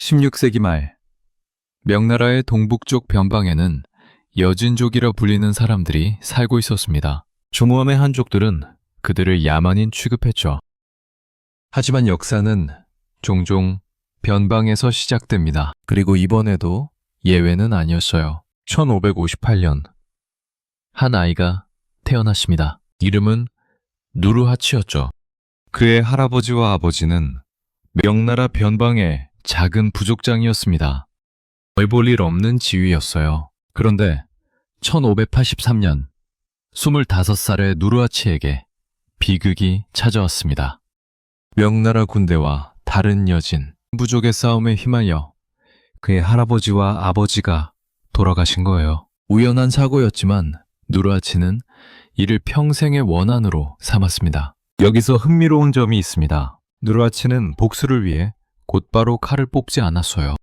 16세기 말 명나라의 동북쪽 변방에는 여진족이라 불리는 사람들이 살고 있었습니다. 중후함의 한족들은 그들을 야만인 취급했죠. 하지만 역사는 종종 변방에서 시작됩니다. 그리고 이번에도 예외는 아니었어요. 1558년 한 아이가 태어났습니다. 이름은 누르하치였죠. 그의 할아버지와 아버지는 명나라 변방의 작은 부족장이었습니다. 볼 일 없는 지위였어요. 그런데 1583년 25살의 누르하치에게 비극이 찾아왔습니다. 명나라 군대와 다른 여진 부족의 싸움에 휘말려 그의 할아버지와 아버지가 돌아가신 거예요. 우연한 사고였지만 누르하치는 이를 평생의 원한으로 삼았습니다. 여기서 흥미로운 점이 있습니다. 누르하치는 복수를 위해 곧바로 칼을 뽑지 않았어요.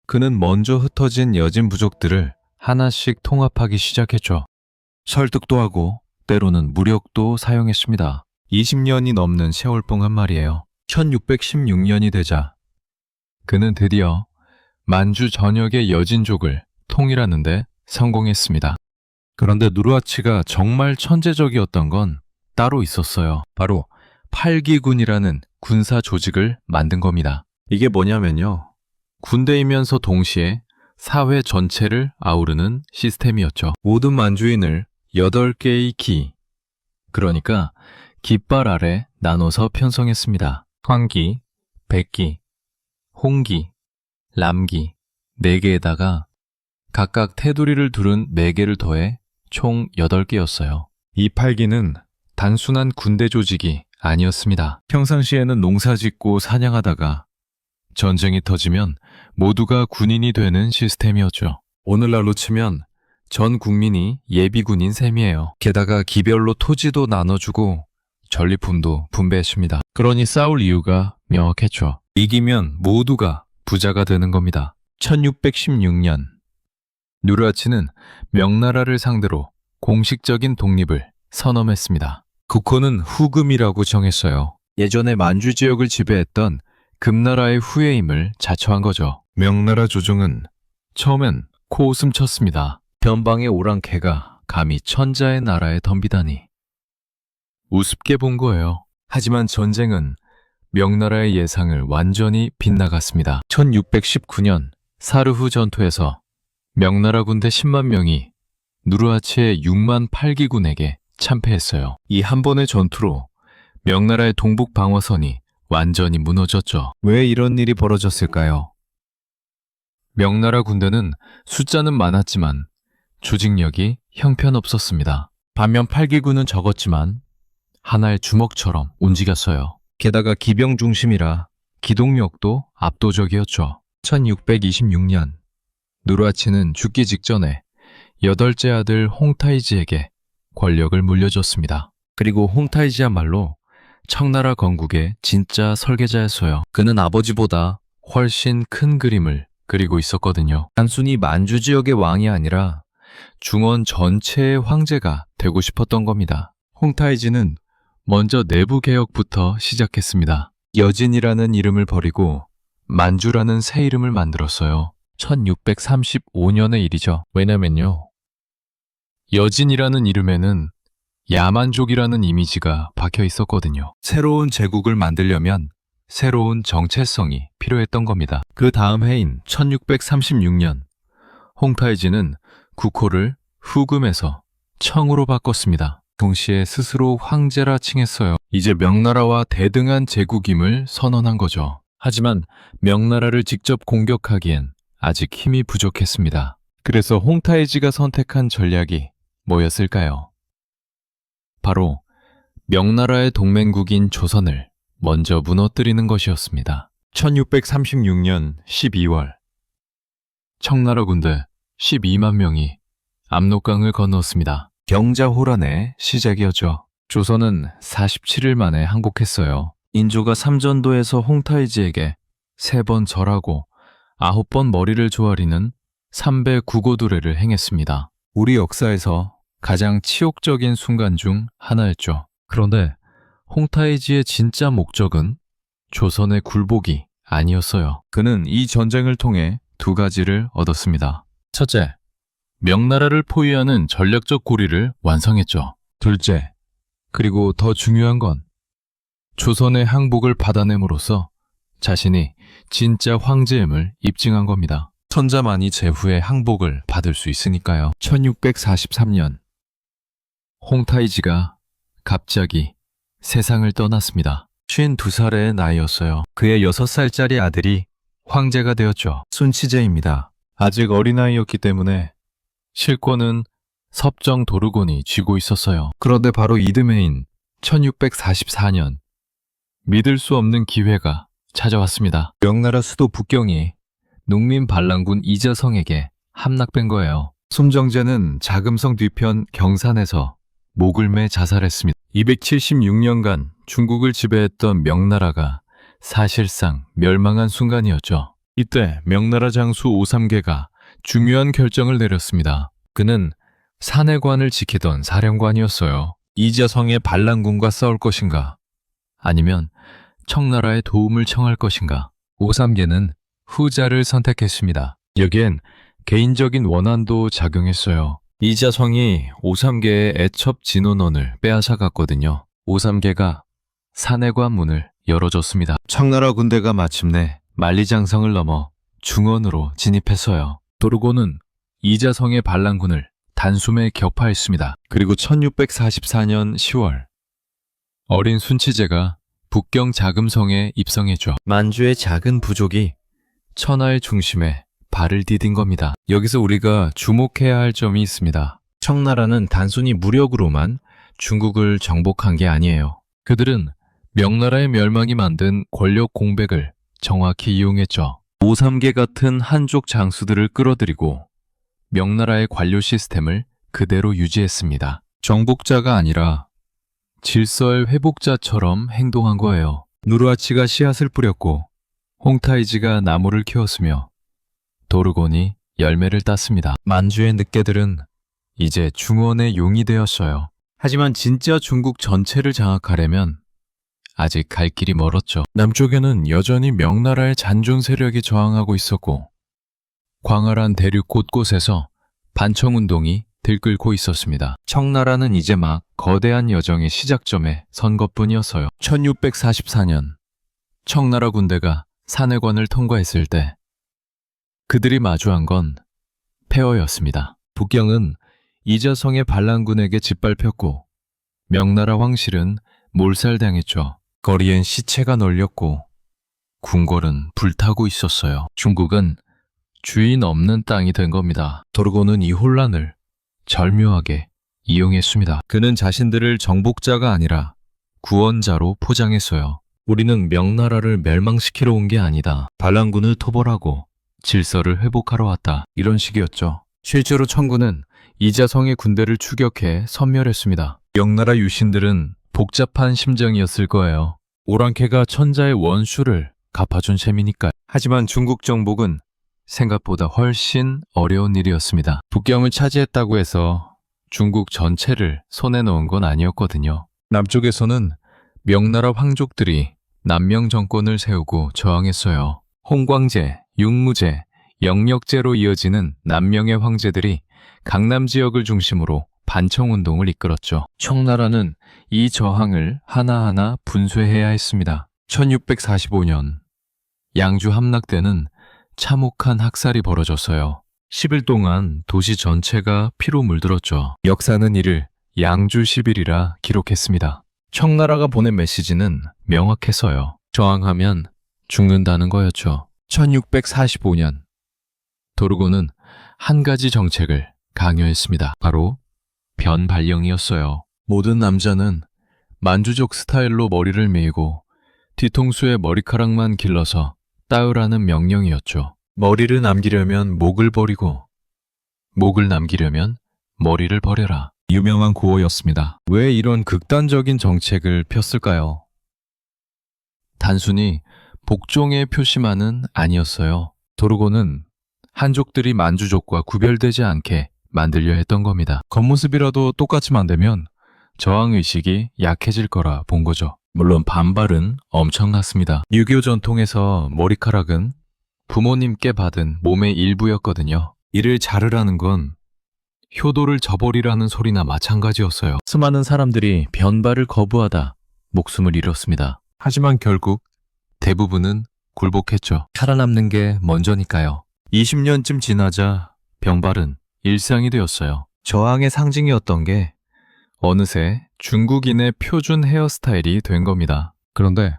그는 먼저 흩어진 여진 부족들을 하나씩 통합하기 시작했죠. 설득도 하고 때로는 무력도 사용했습니다. 20년이 넘는 세월 동안 말이에요. 1616년이 되자 그는 드디어 만주 전역의 여진족을 통일하는데 성공했습니다. 그런데 누르하치가 정말 천재적이었던 건 따로 있었어요. 바로 팔기군이라는 군사 조직을 만든 겁니다. 이게 뭐냐면요. 군대이면서 동시에 사회 전체를 아우르는 시스템이었죠. 모든 만주인을 8개의 기, 그러니까 깃발 아래 나눠서 편성했습니다. 황기, 백기, 홍기, 람기 4개에다가 각각 테두리를 두른 4개를 더해 총 8개였어요. 이 팔기는 단순한 군대 조직이 아니었습니다. 평상시에는 농사 짓고 사냥하다가 전쟁이 터지면 모두가 군인이 되는 시스템이었죠. 오늘날로 치면 전 국민이 예비군인 셈이에요. 게다가 기별로 토지도 나눠주고 전리품도 분배했습니다. 그러니 싸울 이유가 명확했죠. 이기면 모두가 부자가 되는 겁니다. 1616년 누르하치는 명나라를 상대로 공식적인 독립을 선언했습니다. 국호는 후금이라고 정했어요. 예전에 만주 지역을 지배했던 금나라의 후예임을 자처한 거죠. 명나라 조정은 처음엔 코웃음 쳤습니다. 변방의 오랑캐가 감히 천자의 나라에 덤비다니. 우습게 본 거예요. 하지만 전쟁은 명나라의 예상을 완전히 빗나갔습니다. 1619년 사르후 전투에서 명나라 군대 10만 명이 누르하치의 6만 8기군에게 참패했어요. 이 한 번의 전투로 명나라의 동북 방어선이 완전히 무너졌죠. 왜 이런 일이 벌어졌을까요? 명나라 군대는 숫자는 많았지만 조직력이 형편없었습니다. 반면 8기군은 적었지만 하나의 주먹처럼 움직였어요. 게다가 기병 중심이라 기동력도 압도적이었죠. 1626년 누르하치는 죽기 직전에 8째 아들 홍타이지에게 권력을 물려줬습니다. 그리고 홍타이지야말로 청나라 건국의 진짜 설계자였어요. 그는 아버지보다 훨씬 큰 그림을 그리고 있었거든요. 단순히 만주 지역의 왕이 아니라 중원 전체의 황제가 되고 싶었던 겁니다. 홍타이지는 먼저 내부 개혁부터 시작했습니다. 여진이라는 이름을 버리고 만주라는 새 이름을 만들었어요. 1635년의 일이죠. 왜냐면요. 여진이라는 이름에는 야만족이라는 이미지가 박혀 있었거든요. 새로운 제국을 만들려면 새로운 정체성이 필요했던 겁니다. 그 다음 해인 1636년 홍타이지는 국호를 후금에서 청으로 바꿨습니다. 동시에 스스로 황제라 칭했어요. 이제 명나라와 대등한 제국임을 선언한 거죠. 하지만 명나라를 직접 공격하기엔 아직 힘이 부족했습니다. 그래서 홍타이지가 선택한 전략이 뭐였을까요? 바로 명나라의 동맹국인 조선을 먼저 무너뜨리는 것이었습니다. 1636년 12월 청나라 군대 12만 명이 압록강을 건넜습니다. 경자호란의 시작이었죠. 조선은 47일 만에 항복했어요. 인조가 삼전도에서 홍타이지에게 3번 절하고 9번 머리를 조아리는 삼배 구고두례를 행했습니다. 우리 역사에서 가장 치욕적인 순간 중 하나였죠. 그런데 홍타이지의 진짜 목적은 조선의 굴복이 아니었어요. 그는 이 전쟁을 통해 두 가지를 얻었습니다. 첫째, 명나라를 포위하는 전략적 고리를 완성했죠. 둘째, 그리고 더 중요한 건 조선의 항복을 받아냄으로써 자신이 진짜 황제임을 입증한 겁니다. 천자만이 제후에 항복을 받을 수 있으니까요. 1643년 홍타이지가 갑자기 세상을 떠났습니다. 52살의 나이였어요. 그의 6살짜리 아들이 황제가 되었죠. 순치제입니다. 아직 어린아이였기 때문에 실권은 섭정 도르곤이 쥐고 있었어요. 그런데 바로 이듬해인 1644년 믿을 수 없는 기회가 찾아왔습니다. 명나라 수도 북경이 농민 반란군 이자성에게 함락된 거예요. 숨정제는 자금성 뒤편 경산에서 목을 매 자살했습니다. 276년간 중국을 지배했던 명나라가 사실상 멸망한 순간이었죠. 이때 명나라 장수 오삼계가 중요한 결정을 내렸습니다. 그는 산해관을 지키던 사령관이었어요. 이자성의 반란군과 싸울 것인가? 아니면 청나라의 도움을 청할 것인가? 오삼계는 후자를 선택했습니다. 여기엔 개인적인 원한도 작용했어요. 이자성이 오삼계의 애첩 진원원을 빼앗아갔거든요. 오삼계가 산해관 문을 열어줬습니다. 청나라 군대가 마침내 만리장성을 넘어 중원으로 진입했어요. 도르고는 이자성의 반란군을 단숨에 격파했습니다. 그리고 1644년 10월 어린 순치제가 북경 자금성에 입성했죠. 만주의 작은 부족이 천하의 중심에 발을 디딘 겁니다. 여기서 우리가 주목해야 할 점이 있습니다. 청나라는 단순히 무력으로만 중국을 정복한 게 아니에요. 그들은 명나라의 멸망이 만든 권력 공백을 정확히 이용했죠. 오삼계 같은 한족 장수들을 끌어들이고 명나라의 관료 시스템을 그대로 유지했습니다. 정복자가 아니라 질서의 회복자처럼 행동한 거예요. 누르하치가 씨앗을 뿌렸고 홍타이지가 나무를 키웠으며 도르곤이 열매를 땄습니다. 만주의 늑대들은 이제 중원의 용이 되었어요. 하지만 진짜 중국 전체를 장악하려면 아직 갈 길이 멀었죠. 남쪽에는 여전히 명나라의 잔존 세력이 저항하고 있었고 광활한 대륙 곳곳에서 반청운동이 들끓고 있었습니다. 청나라는 이제 막 거대한 여정의 시작점에 선 것뿐이었어요. 1644년 청나라 군대가 산해관을 통과했을 때 그들이 마주한 건 폐허였습니다. 북경은 이자성의 반란군에게 짓밟혔고 명나라 황실은 몰살당했죠. 거리엔 시체가 널렸고 궁궐은 불타고 있었어요. 중국은 주인 없는 땅이 된 겁니다. 도르고는 이 혼란을 절묘하게 이용했습니다. 그는 자신들을 정복자가 아니라 구원자로 포장했어요. 우리는 명나라를 멸망시키러 온 게 아니다. 반란군을 토벌하고 질서를 회복하러 왔다. 이런 식이었죠. 실제로 청군은 이자성의 군대를 추격해 섬멸했습니다. 명나라 유신들은 복잡한 심정이었을 거예요. 오랑캐가 천자의 원수를 갚아준 셈이니까. 하지만 중국 정복은 생각보다 훨씬 어려운 일이었습니다. 북경을 차지했다고 해서 중국 전체를 손에 넣은 건 아니었거든요. 남쪽에서는 명나라 황족들이 남명 정권을 세우고 저항했어요. 홍광제, 육무제, 영력제로 이어지는 남명의 황제들이 강남 지역을 중심으로 반청운동을 이끌었죠. 청나라는 이 저항을 하나하나 분쇄해야 했습니다. 1645년 양주 함락 때는 참혹한 학살이 벌어졌어요. 10일 동안 도시 전체가 피로 물들었죠. 역사는 이를 양주 10일이라 기록했습니다. 청나라가 보낸 메시지는 명확했어요. 저항하면 죽는다는 거였죠. 1645년 도르고는 한 가지 정책을 강요했습니다. 바로 변발령이었어요. 모든 남자는 만주족 스타일로 머리를 밀고 뒤통수에 머리카락만 길러서 따으라는 명령이었죠. 머리를 남기려면 목을 버리고 목을 남기려면 머리를 버려라. 유명한 구호였습니다. 왜 이런 극단적인 정책을 폈을까요? 단순히 복종의 표시만은 아니었어요. 도르고는 한족들이 만주족과 구별되지 않게 만들려 했던 겁니다. 겉모습이라도 똑같이 만들면 저항의식이 약해질 거라 본 거죠. 물론 반발은 엄청났습니다. 유교 전통에서 머리카락은 부모님께 받은 몸의 일부였거든요. 이를 자르라는 건 효도를 저버리라는 소리나 마찬가지였어요. 수많은 사람들이 변발을 거부하다 목숨을 잃었습니다. 하지만 결국 대부분은 굴복했죠. 살아남는 게 먼저니까요. 20년쯤 지나자 변발은 일상이 되었어요. 저항의 상징이었던 게 어느새 중국인의 표준 헤어스타일이 된 겁니다. 그런데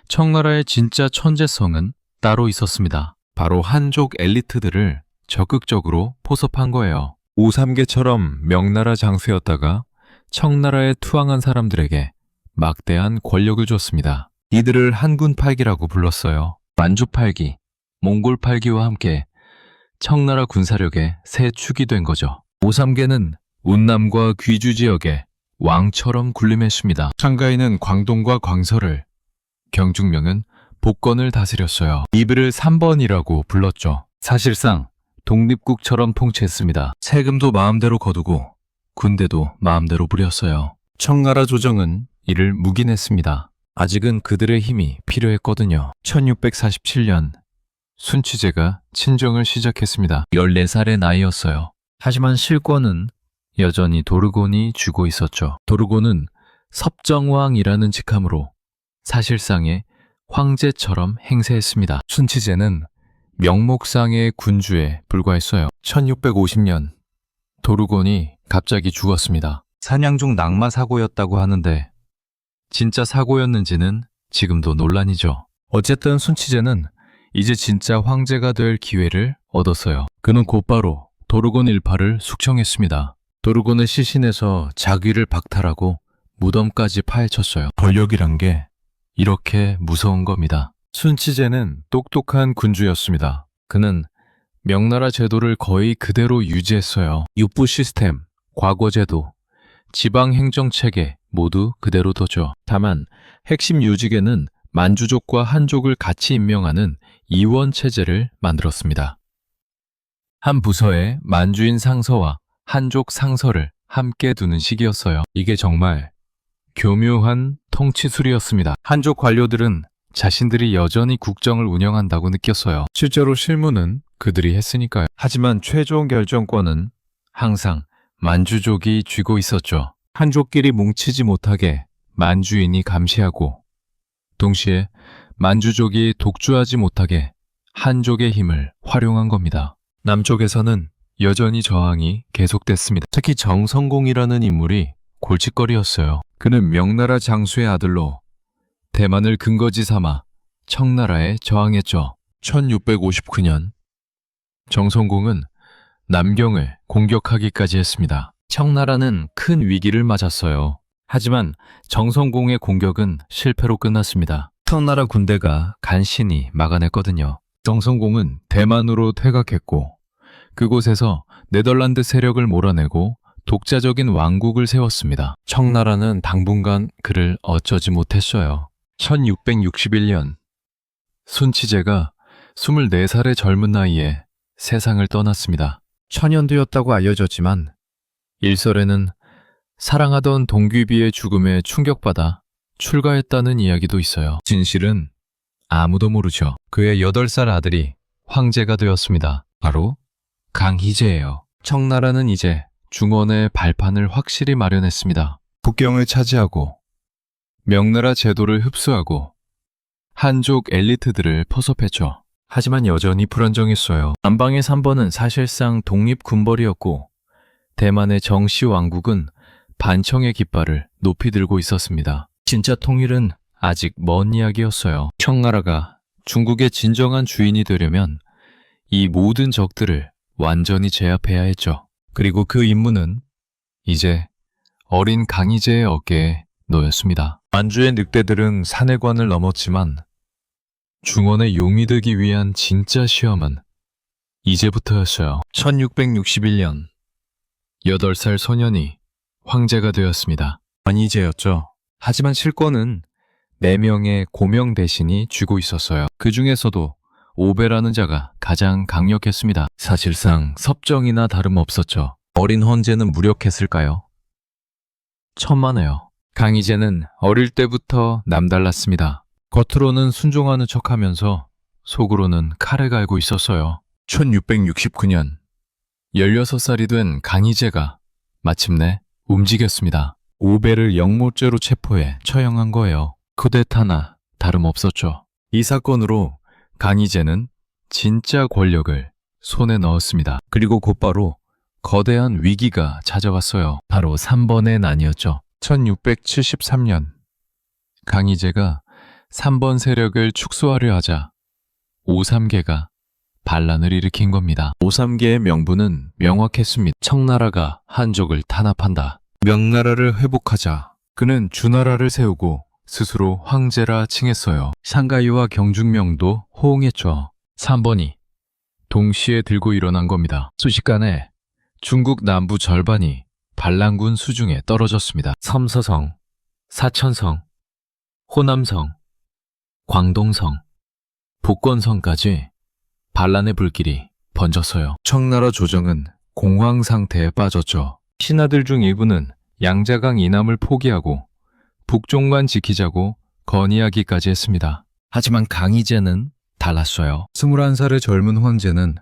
청나라의 진짜 천재성은 따로 있었습니다. 바로 한족 엘리트들을 적극적으로 포섭한 거예요. 우삼계처럼 명나라 장수였다가 청나라에 투항한 사람들에게 막대한 권력을 줬습니다. 이들을 한군팔기라고 불렀어요. 만주팔기, 몽골팔기와 함께 청나라 군사력의 새 축이 된 거죠. 오삼계는 운남과 귀주 지역에 왕처럼 군림했습니다. 상가이는 광동과 광서를, 경중명은 복건을 다스렸어요. 이들을 3번이라고 불렀죠. 사실상 독립국처럼 통치했습니다. 세금도 마음대로 거두고 군대도 마음대로 부렸어요. 청나라 조정은 이를 묵인했습니다. 아직은 그들의 힘이 필요했거든요. 1647년 순치제가 친정을 시작했습니다. 14살의 나이였어요. 하지만 실권은 여전히 도르곤이 쥐고 있었죠. 도르곤은 섭정왕이라는 직함으로 사실상의 황제처럼 행세했습니다. 순치제는 명목상의 군주에 불과했어요. 1650년 도르곤이 갑자기 죽었습니다. 사냥 중 낙마 사고였다고 하는데 진짜 사고였는지는 지금도 논란이죠. 어쨌든 순치제는 이제 진짜 황제가 될 기회를 얻었어요. 그는 곧바로 도르곤 일파를 숙청했습니다. 도르곤을 시신에서 자귀를 박탈하고 무덤까지 파헤쳤어요. 권력이란 게 이렇게 무서운 겁니다. 순치제는 똑똑한 군주였습니다. 그는 명나라 제도를 거의 그대로 유지했어요. 육부 시스템, 과거제도, 지방행정체계 모두 그대로 뒀죠. 다만 핵심 요직에는 만주족과 한족을 같이 임명하는 이원체제를 만들었습니다. 한 부서에 만주인 상서와 한족 상서를 함께 두는 식이었어요. 이게 정말 교묘한 통치술이었습니다. 한족 관료들은 자신들이 여전히 국정을 운영한다고 느꼈어요. 실제로 실무는 그들이 했으니까요. 하지만 최종 결정권은 항상 만주족이 쥐고 있었죠. 한족끼리 뭉치지 못하게 만주인이 감시하고 동시에 만주족이 독주하지 못하게 한족의 힘을 활용한 겁니다. 남쪽에서는 여전히 저항이 계속됐습니다. 특히 정성공이라는 인물이 골칫거리였어요. 그는 명나라 장수의 아들로 대만을 근거지 삼아 청나라에 저항했죠. 1659년 정성공은 남경을 공격하기까지 했습니다. 청나라는 큰 위기를 맞았어요. 하지만 정성공의 공격은 실패로 끝났습니다. 청나라 군대가 간신히 막아냈거든요. 정성공은 대만으로 퇴각했고 그곳에서 네덜란드 세력을 몰아내고 독자적인 왕국을 세웠습니다. 청나라는 당분간 그를 어쩌지 못했어요. 1661년 순치제가 24살의 젊은 나이에 세상을 떠났습니다. 천연두였다고 알려졌지만 일설에는 사랑하던 동귀비의 죽음에 충격받아 출가했다는 이야기도 있어요. 진실은 아무도 모르죠. 그의 8살 아들이 황제가 되었습니다. 바로 강희제예요. 청나라는 이제 중원의 발판을 확실히 마련했습니다. 북경을 차지하고 명나라 제도를 흡수하고 한족 엘리트들을 포섭했죠. 하지만 여전히 불안정했어요. 남방의 3번은 사실상 독립군벌이었고 대만의 정시 왕국은 반청의 깃발을 높이 들고 있었습니다. 진짜 통일은 아직 먼 이야기였어요. 청나라가 중국의 진정한 주인이 되려면 이 모든 적들을 완전히 제압해야 했죠. 그리고 그 임무는 이제 어린 강희제의 어깨에 놓였습니다. 만주의 늑대들은 산해관을 넘었지만 중원의 용이 되기 위한 진짜 시험은 이제부터였어요. 1661년 8살 소년이 황제가 되었습니다. 안희제였죠. 하지만 실권은 4명의 고명 대신이 쥐고 있었어요. 그 중에서도 오베라는 자가 가장 강력했습니다. 사실상 섭정이나 다름없었죠. 어린 헌제는 무력했을까요? 천만에요. 강희제는 어릴 때부터 남달랐습니다. 겉으로는 순종하는 척하면서 속으로는 칼을 갈고 있었어요. 1669년 16살이 된 강희제가 마침내 움직였습니다. 오배를 영모죄로 체포해 처형한 거예요. 쿠데타나 다름없었죠. 이 사건으로 강희제는 진짜 권력을 손에 넣었습니다. 그리고 곧바로 거대한 위기가 찾아왔어요. 바로 3번의 난이었죠. 1673년 강희제가 3번 세력을 축소하려 하자 오삼계가 반란을 일으킨 겁니다. 오삼계의 명분은 명확했습니다. 청나라가 한족을 탄압한다. 명나라를 회복하자 그는 주나라를 세우고 스스로 황제라 칭했어요. 상가이와 경중명도 호응했죠. 3번이 동시에 들고 일어난 겁니다. 순식간에 중국 남부 절반이 반란군 수중에 떨어졌습니다. 섬서성, 사천성, 호남성, 광동성, 복건성까지 반란의 불길이 번졌어요. 청나라 조정은 공황 상태에 빠졌죠. 신하들 중 일부는 양자강 이남을 포기하고 북종만 지키자고 건의하기까지 했습니다. 하지만 강희제는 달랐어요. 21살의 젊은 황제는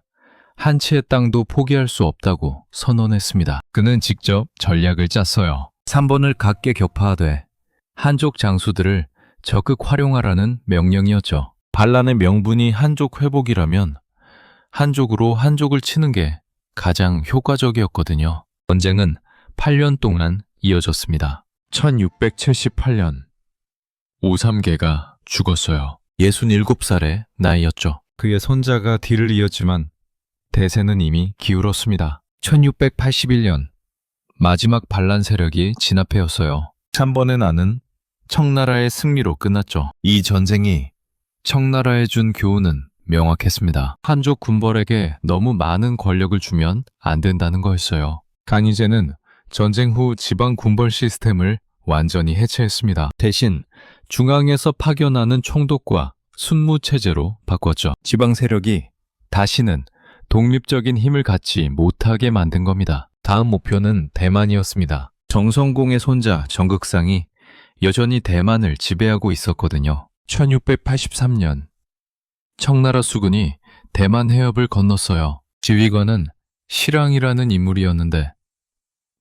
한 채의 땅도 포기할 수 없다고 선언했습니다. 그는 직접 전략을 짰어요. 3번을 각계 격파하되 한족 장수들을 적극 활용하라는 명령이었죠. 반란의 명분이 한족 회복이라면 한족으로 한족을 치는 게 가장 효과적이었거든요. 전쟁은 8년 동안 이어졌습니다. 1678년 오삼계가 죽었어요. 67살의 나이였죠. 그의 손자가 뒤를 이었지만 대세는 이미 기울었습니다. 1681년 마지막 반란 세력이 진압해였어요. 3번의 난은 청나라의 승리로 끝났죠. 이 전쟁이 청나라에 준 교훈은 명확했습니다. 한족 군벌에게 너무 많은 권력을 주면 안 된다는 거였어요. 강희제는 전쟁 후 지방 군벌 시스템을 완전히 해체했습니다. 대신 중앙에서 파견하는 총독과 순무 체제로 바꿨죠. 지방 세력이 다시는 독립적인 힘을 갖지 못하게 만든 겁니다. 다음 목표는 대만이었습니다. 정성공의 손자 정극상이 여전히 대만을 지배하고 있었거든요. 1683년 청나라 수군이 대만 해협을 건넜어요. 지휘관은 실랑이라는 인물이었는데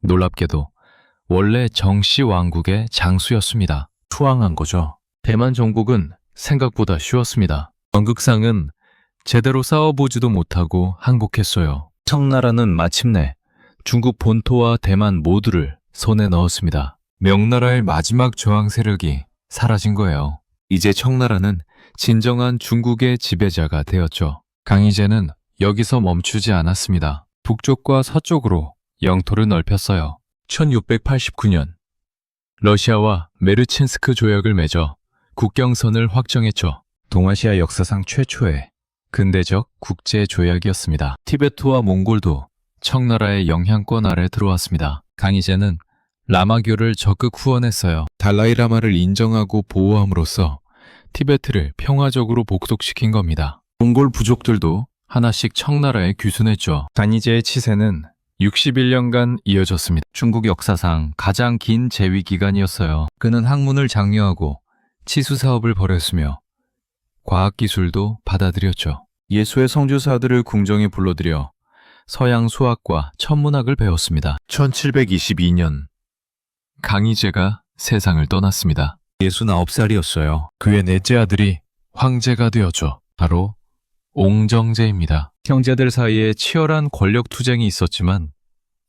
놀랍게도 원래 정씨 왕국의 장수였습니다. 투항한 거죠. 대만 정복은 생각보다 쉬웠습니다. 정극상은 제대로 싸워보지도 못하고 항복했어요. 청나라는 마침내 중국 본토와 대만 모두를 손에 넣었습니다. 명나라의 마지막 저항 세력이 사라진 거예요. 이제 청나라는 진정한 중국의 지배자가 되었죠. 강희제는 여기서 멈추지 않았습니다. 북쪽과 서쪽으로 영토를 넓혔어요. 1689년 러시아와 메르친스크 조약을 맺어 국경선을 확정했죠. 동아시아 역사상 최초의 근대적 국제 조약이었습니다. 티베트와 몽골도 청나라의 영향권 아래 들어왔습니다. 강희제는 라마교를 적극 후원했어요. 달라이라마를 인정하고 보호함으로써 티베트를 평화적으로 복속시킨 겁니다. 몽골 부족들도 하나씩 청나라에 귀순했죠. 강희제의 치세는 61년간 이어졌습니다. 중국 역사상 가장 긴 재위 기간이었어요. 그는 학문을 장려하고 치수 사업을 벌였으며 과학기술도 받아들였죠. 예수의 성주사들을 궁정에 불러들여 서양 수학과 천문학을 배웠습니다. 1722년 강희제가 세상을 떠났습니다. 69살이었어요. 그의 넷째 아들이 황제가 되었죠. 바로 옹정제입니다. 형제들 사이에 치열한 권력 투쟁이 있었지만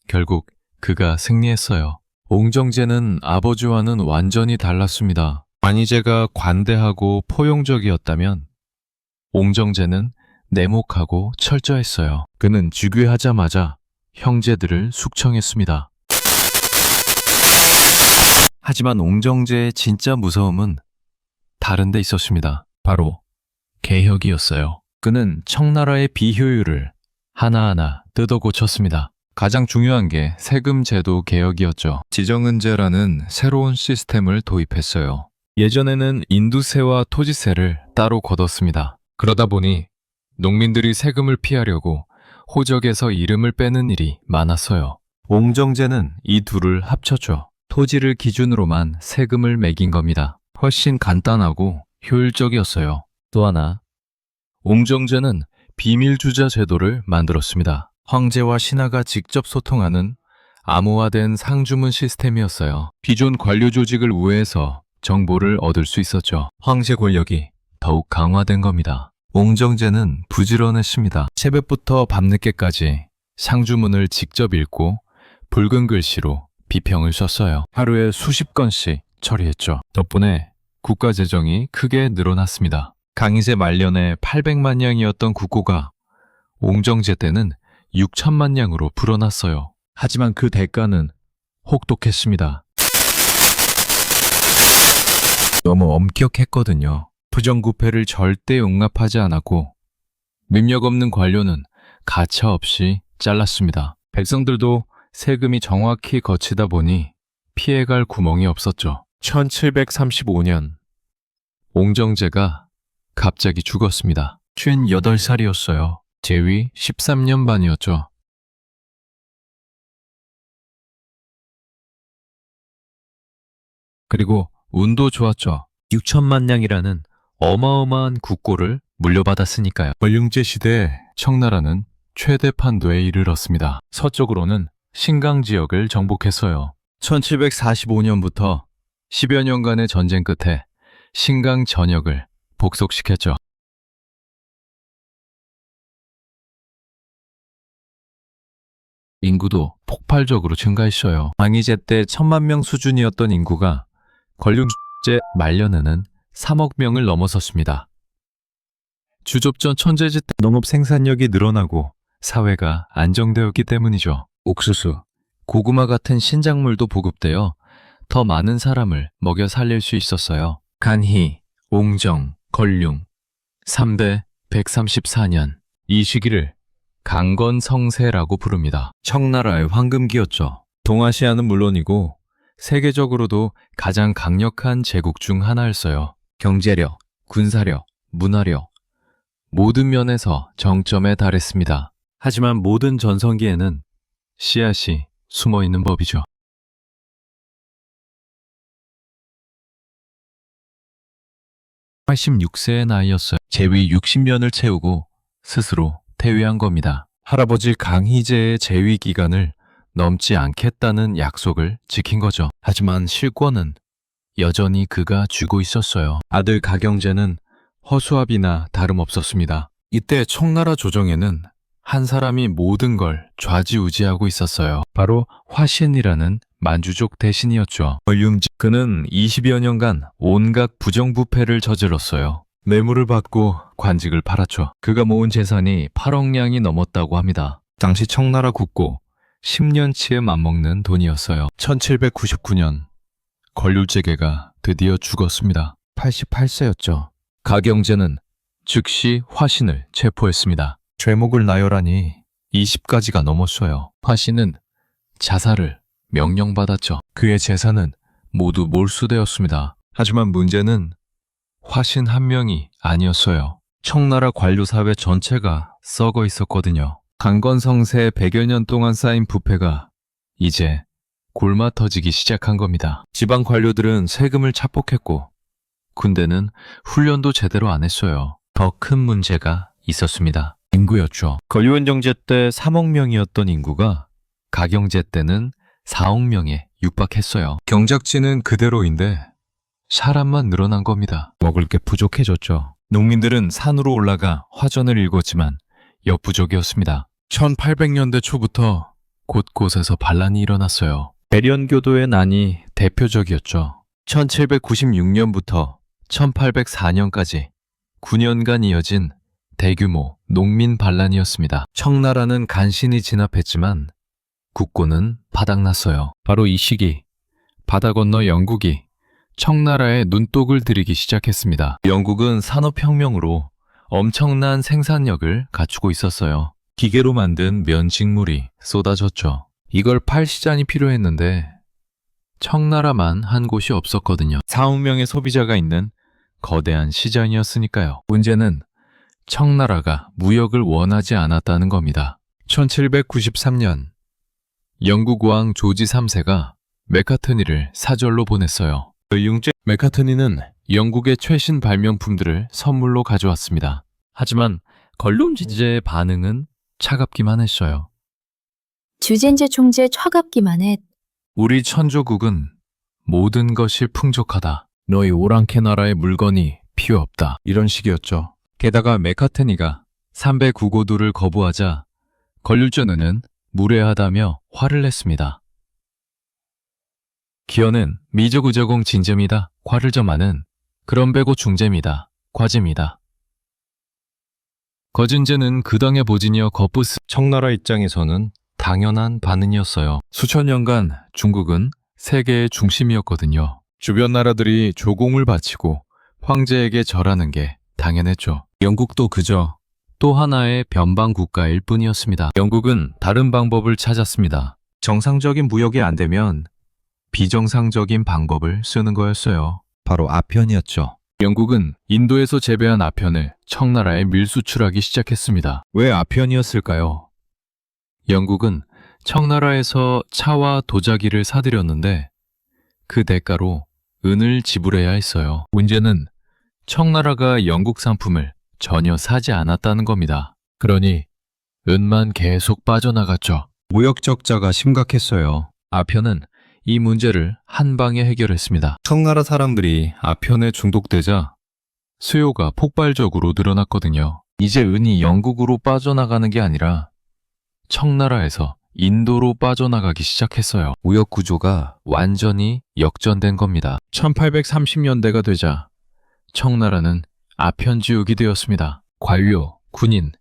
결국 그가 승리했어요. 옹정제는 아버지와는 완전히 달랐습니다. 강희제가 관대하고 포용적이었다면 옹정제는 내목하고 철저했어요. 그는 즉위하자마자 형제들을 숙청했습니다. 하지만 옹정제의 진짜 무서움은 다른 데 있었습니다. 바로 개혁이었어요. 그는 청나라의 비효율을 하나하나 뜯어 고쳤습니다. 가장 중요한 게 세금 제도 개혁이었죠. 지정은제라는 새로운 시스템을 도입했어요. 예전에는 인두세와 토지세를 따로 걷었습니다. 그러다 보니 농민들이 세금을 피하려고 호적에서 이름을 빼는 일이 많았어요. 옹정제는 이 둘을 합쳤죠. 토지를 기준으로만 세금을 매긴 겁니다. 훨씬 간단하고 효율적이었어요. 또 하나, 옹정제는 비밀주자 제도를 만들었습니다. 황제와 신하가 직접 소통하는 암호화된 상주문 시스템이었어요. 기존 관료 조직을 우회해서 정보를 얻을 수 있었죠. 황제 권력이 더욱 강화된 겁니다. 옹정제는 부지런했습니다. 새벽부터 밤늦게까지 상주문을 직접 읽고 붉은 글씨로 비평을 썼어요. 하루에 수십 건씩 처리했죠. 덕분에 국가 재정이 크게 늘어났습니다. 강희제 말년에 800만 냥이었던 국고가 옹정제 때는 6천만 냥으로 불어났어요. 하지만 그 대가는 혹독했습니다. 너무 엄격했거든요. 부정부패를 절대 용납하지 않았고 능력 없는 관료는 가차없이 잘랐습니다. 백성들도 세금이 정확히 거치다 보니 피해갈 구멍이 없었죠. 1735년 옹정제가 갑자기 죽었습니다. 58살이었어요. 재위 13년 반이었죠. 그리고 운도 좋았죠. 6천만 냥이라는 어마어마한 국고를 물려받았으니까요. 권륭제 시대에 청나라는 최대 판도에 이르렀습니다. 서쪽으로는 신강 지역을 정복했어요. 1745년부터 10여 년간의 전쟁 끝에 신강 전역을 복속시켰죠. 인구도 폭발적으로 증가했어요. 강희제 때 1,000만 명 수준이었던 인구가 권륭제 말년에는 3억 명을 넘어섰습니다. 주접전 천재지 때 농업 생산력이 늘어나고 사회가 안정되었기 때문이죠. 옥수수, 고구마 같은 신작물도 보급되어 더 많은 사람을 먹여 살릴 수 있었어요. 간희, 옹정, 권륭, 3대 134년. 이 시기를 강건성세라고 부릅니다. 청나라의 황금기였죠. 동아시아는 물론이고 세계적으로도 가장 강력한 제국 중 하나였어요. 경제력, 군사력, 문화력, 모든 면에서 정점에 달했습니다. 하지만 모든 전성기에는 씨앗이 숨어있는 법이죠. 86세의 나이였어요. 재위 60년을 채우고 스스로 퇴위한 겁니다. 할아버지 강희제의 재위 기간을 넘지 않겠다는 약속을 지킨 거죠. 하지만 실권은 여전히 그가 쥐고 있었어요. 아들 가경제는 허수아비나 다름없었습니다. 이때 청나라 조정에는 한 사람이 모든 걸 좌지우지하고 있었어요. 바로 화신이라는 만주족 대신이었죠. 그는 20여 년간 온갖 부정부패를 저질렀어요. 뇌물을 받고 관직을 팔았죠. 그가 모은 재산이 8억 냥이 넘었다고 합니다. 당시 청나라 국고 10년치에 맞먹는 돈이었어요. 1799년 권율제계가 드디어 죽었습니다. 88세였죠. 가경제는 즉시 화신을 체포했습니다. 죄목을 나열하니 20가지가 넘었어요. 화신은 자살을 명령받았죠. 그의 재산은 모두 몰수되었습니다. 하지만 문제는 화신 한 명이 아니었어요. 청나라 관료사회 전체가 썩어 있었거든요. 강건성세 100여 년 동안 쌓인 부패가 이제 골마 터지기 시작한 겁니다. 지방 관료들은 세금을 착복했고 군대는 훈련도 제대로 안 했어요. 더 큰 문제가 있었습니다. 인구였죠. 권유원정제 때 3억 명이었던 인구가 가경제 때는 4억 명에 육박했어요. 경작지는 그대로인데 사람만 늘어난 겁니다. 먹을 게 부족해졌죠. 농민들은 산으로 올라가 화전을 일궜지만 역부족이었습니다. 1800년대 초부터 곳곳에서 반란이 일어났어요. 배련교도의 난이 대표적이었죠. 1796년부터 1804년까지 9년간 이어진 대규모 농민 반란이었습니다. 청나라는 간신히 진압했지만 국고는 바닥났어요. 바로 이 시기 바다 건너 영국이 청나라에 눈독을 들이기 시작했습니다. 영국은 산업혁명으로 엄청난 생산력을 갖추고 있었어요. 기계로 만든 면직물이 쏟아졌죠. 이걸 팔 시장이 필요했는데 청나라만 한 곳이 없었거든요. 4억 명의 소비자가 있는 거대한 시장이었으니까요. 문제는 청나라가 무역을 원하지 않았다는 겁니다. 1793년 영국 왕 조지 3세가 메카트니를 사절로 보냈어요. 메카트니는 영국의 최신 발명품들을 선물로 가져왔습니다. 하지만 걸룸지제의 반응은 차갑기만 했어요. 주젠제 총재 차갑기만 해. 우리 천조국은 모든 것이 풍족하다. 너희 오랑캐 나라의 물건이 필요 없다. 이런 식이었죠. 게다가 메카테니가 309고도를 거부하자 걸률전우는 무례하다며 화를 냈습니다. 기어는 미저구저공 진점이다. 과를 점하는 그런 배고 중잼이다. 과잼이다. 거진제는 그 당의 보진이어 거푸스 청나라 입장에서는 당연한 반응이었어요. 수천 년간 중국은 세계의 중심이었거든요. 주변 나라들이 조공을 바치고 황제에게 절하는 게 당연했죠. 영국도 그저 또 하나의 변방 국가일 뿐이었습니다. 영국은 다른 방법을 찾았습니다. 정상적인 무역이 안 되면 비정상적인 방법을 쓰는 거였어요. 바로 아편이었죠. 영국은 인도에서 재배한 아편을 청나라에 밀수출하기 시작했습니다. 왜 아편이었을까요? 영국은 청나라에서 차와 도자기를 사들였는데 그 대가로 은을 지불해야 했어요. 문제는 청나라가 영국 상품을 전혀 사지 않았다는 겁니다. 그러니 은만 계속 빠져나갔죠. 무역 적자가 심각했어요. 아편은 이 문제를 한 방에 해결했습니다. 청나라 사람들이 아편에 중독되자 수요가 폭발적으로 늘어났거든요. 이제 은이 영국으로 빠져나가는 게 아니라 청나라에서 인도로 빠져나가기 시작했어요. 무역 구조가 완전히 역전된 겁니다. 1830년대가 되자 청나라는 아편지옥이 되었습니다. 관료, 군인,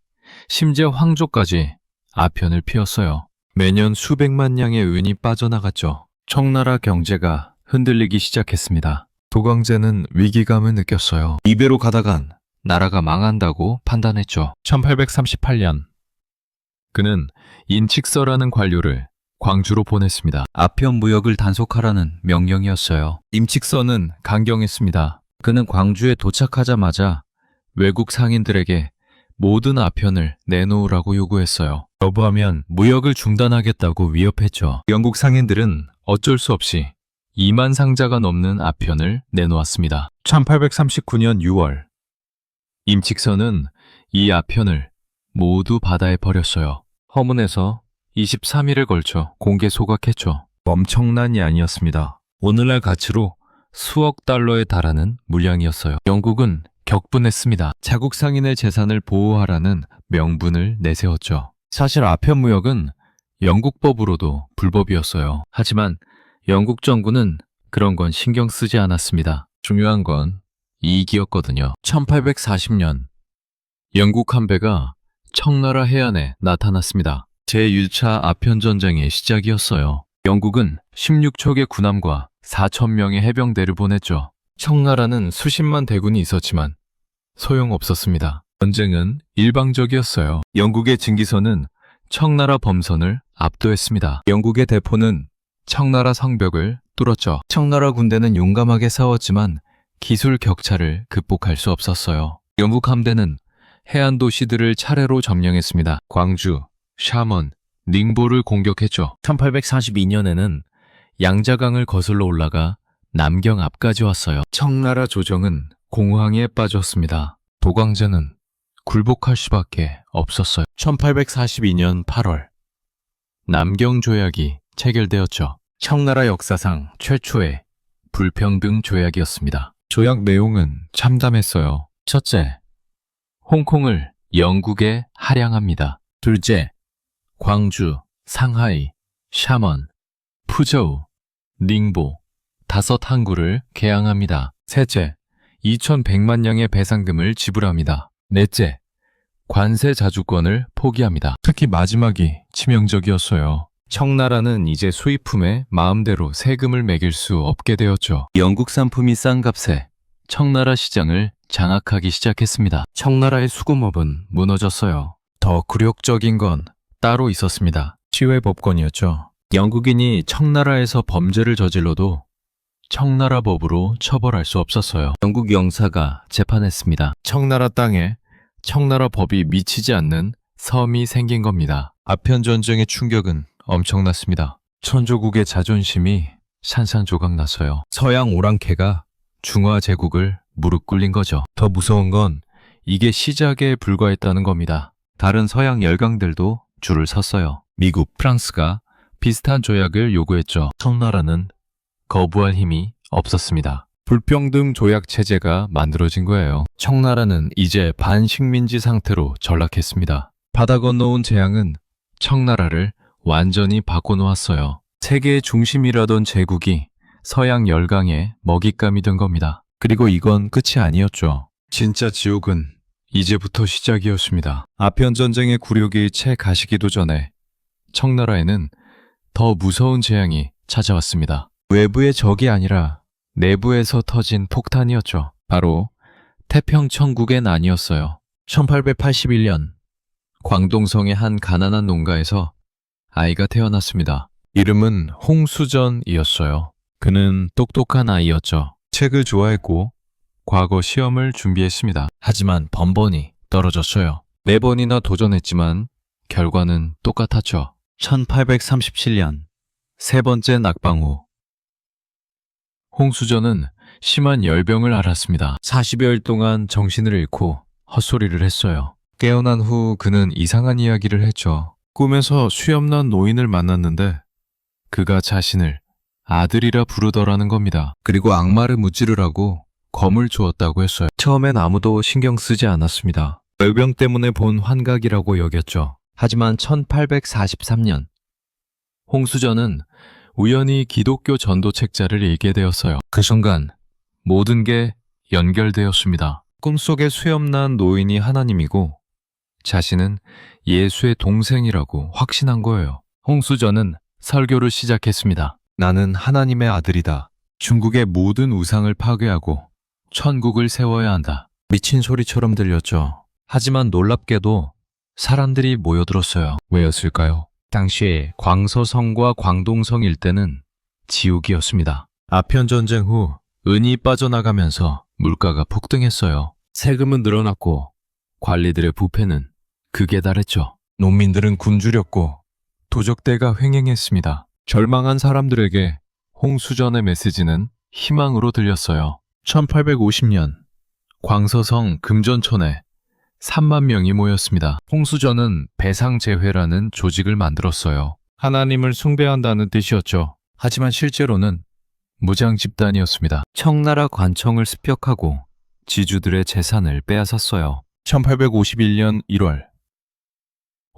심지어 황족까지 아편을 피웠어요. 매년 수백만 냥의 은이 빠져나갔죠. 청나라 경제가 흔들리기 시작했습니다. 도광제는 위기감을 느꼈어요. 이대로 가다간 나라가 망한다고 판단했죠. 1838년 그는 인칙서라는 관료를 광주로 보냈습니다. 아편 무역을 단속하라는 명령이었어요. 임칙서는 강경했습니다. 그는 광주에 도착하자마자 외국 상인들에게 모든 아편을 내놓으라고 요구했어요. 거부하면 무역을 중단하겠다고 위협했죠. 영국 상인들은 어쩔 수 없이 2만 상자가 넘는 아편을 내놓았습니다. 1839년 6월 임칙서는 이 아편을 모두 바다에 버렸어요. 허문에서 23일에 걸쳐 공개 소각했죠. 엄청난이 아니었습니다. 오늘날 가치로 수억 달러에 달하는 물량이었어요. 영국은 격분했습니다. 자국 상인의 재산을 보호하라는 명분을 내세웠죠. 사실 아편 무역은 영국법으로도 불법이었어요. 하지만 영국 정부는 그런 건 신경 쓰지 않았습니다. 중요한 건 이익이었거든요. 1840년 영국 한 배가 청나라 해안에 나타났습니다. 제1차 아편 전쟁의 시작이었어요. 영국은 16척의 군함과 4,000명의 해병대를 보냈죠. 청나라는 수십만 대군이 있었지만 소용없었습니다. 전쟁은 일방적이었어요. 영국의 증기선은 청나라 범선을 압도했습니다. 영국의 대포는 청나라 성벽을 뚫었죠. 청나라 군대는 용감하게 싸웠지만 기술 격차를 극복할 수 없었어요. 영국 함대는 해안 도시들을 차례로 점령했습니다. 광주, 샤먼, 닝보를 공격했죠. 1842년에는 양자강을 거슬러 올라가 남경 앞까지 왔어요. 청나라 조정은 공황에 빠졌습니다. 도광제는 굴복할 수밖에 없었어요. 1842년 8월 남경 조약이 체결되었죠. 청나라 역사상 최초의 불평등 조약이었습니다. 조약 내용은 참담했어요. 첫째, 홍콩을 영국에 할양합니다. 둘째, 광주, 상하이, 샤먼, 푸저우, 닝보, 5 항구를 개항합니다. 셋째, 2,100만 냥의 배상금을 지불합니다. 넷째, 관세 자주권을 포기합니다. 특히 마지막이 치명적이었어요. 청나라는 이제 수입품에 마음대로 세금을 매길 수 없게 되었죠. 영국 상품이 싼 값에 청나라 시장을 장악하기 시작했습니다. 청나라의 수공업은 무너졌어요. 더 굴욕적인 건 따로 있었습니다. 치외법권이었죠. 영국인이 청나라에서 범죄를 저질러도 청나라 법으로 처벌할 수 없었어요. 영국 영사가 재판했습니다. 청나라 땅에 청나라 법이 미치지 않는 섬이 생긴 겁니다. 아편 전쟁의 충격은 엄청났습니다. 천조국의 자존심이 산산조각 났어요. 서양 오랑캐가 중화 제국을 무릎 꿇린 거죠. 더 무서운 건 이게 시작에 불과했다는 겁니다. 다른 서양 열강들도 줄을 섰어요. 미국, 프랑스가 비슷한 조약을 요구했죠. 청나라는 거부할 힘이 없었습니다. 불평등 조약 체제가 만들어진 거예요. 청나라는 이제 반식민지 상태로 전락했습니다. 바다 건너온 재앙은 청나라를 완전히 바꿔놓았어요. 세계의 중심이라던 제국이 서양 열강의 먹잇감이 된 겁니다. 그리고 이건 끝이 아니었죠. 진짜 지옥은 이제부터 시작이었습니다. 아편 전쟁의 굴욕이 채 가시기도 전에 청나라에는 더 무서운 재앙이 찾아왔습니다. 외부의 적이 아니라 내부에서 터진 폭탄이었죠. 바로 태평천국의 난이었어요. 1881년 광동성의 한 가난한 농가에서 아이가 태어났습니다. 이름은 홍수전이었어요. 그는 똑똑한 아이였죠. 책을 좋아했고 과거 시험을 준비했습니다. 하지만 번번이 떨어졌어요. 4번이나 도전했지만 결과는 똑같았죠. 1837년 세 번째 낙방 후 홍수전은 심한 열병을 앓았습니다. 40여일 동안 정신을 잃고 헛소리를 했어요. 깨어난 후 그는 이상한 이야기를 했죠. 꿈에서 수염난 노인을 만났는데 그가 자신을 아들이라 부르더라는 겁니다. 그리고 악마를 무찌르라고 검을 주었다고 했어요. 처음엔 아무도 신경 쓰지 않았습니다. 열병 때문에 본 환각이라고 여겼죠. 하지만 1843년 홍수전은 우연히 기독교 전도 책자를 읽게 되었어요. 그 순간 모든 게 연결되었습니다. 꿈속에 수염난 노인이 하나님이고 자신은 예수의 동생이라고 확신한 거예요. 홍수전은 설교를 시작했습니다. 나는 하나님의 아들이다. 중국의 모든 우상을 파괴하고 천국을 세워야 한다. 미친 소리처럼 들렸죠. 하지만 놀랍게도 사람들이 모여들었어요. 왜였을까요? 당시에 광서성과 광동성 일대는 지옥이었습니다. 아편전쟁 후 은이 빠져나가면서 물가가 폭등했어요. 세금은 늘어났고 관리들의 부패는 극에 달했죠. 농민들은 굶주렸고 도적대가 횡행했습니다. 절망한 사람들에게 홍수전의 메시지는 희망으로 들렸어요. 1850년 광서성 금전촌에 3만 명이 모였습니다. 홍수전은 배상제회라는 조직을 만들었어요. 하나님을 숭배한다는 뜻이었죠. 하지만 실제로는 무장 집단이었습니다. 청나라 관청을 습격하고 지주들의 재산을 빼앗았어요. 1851년 1월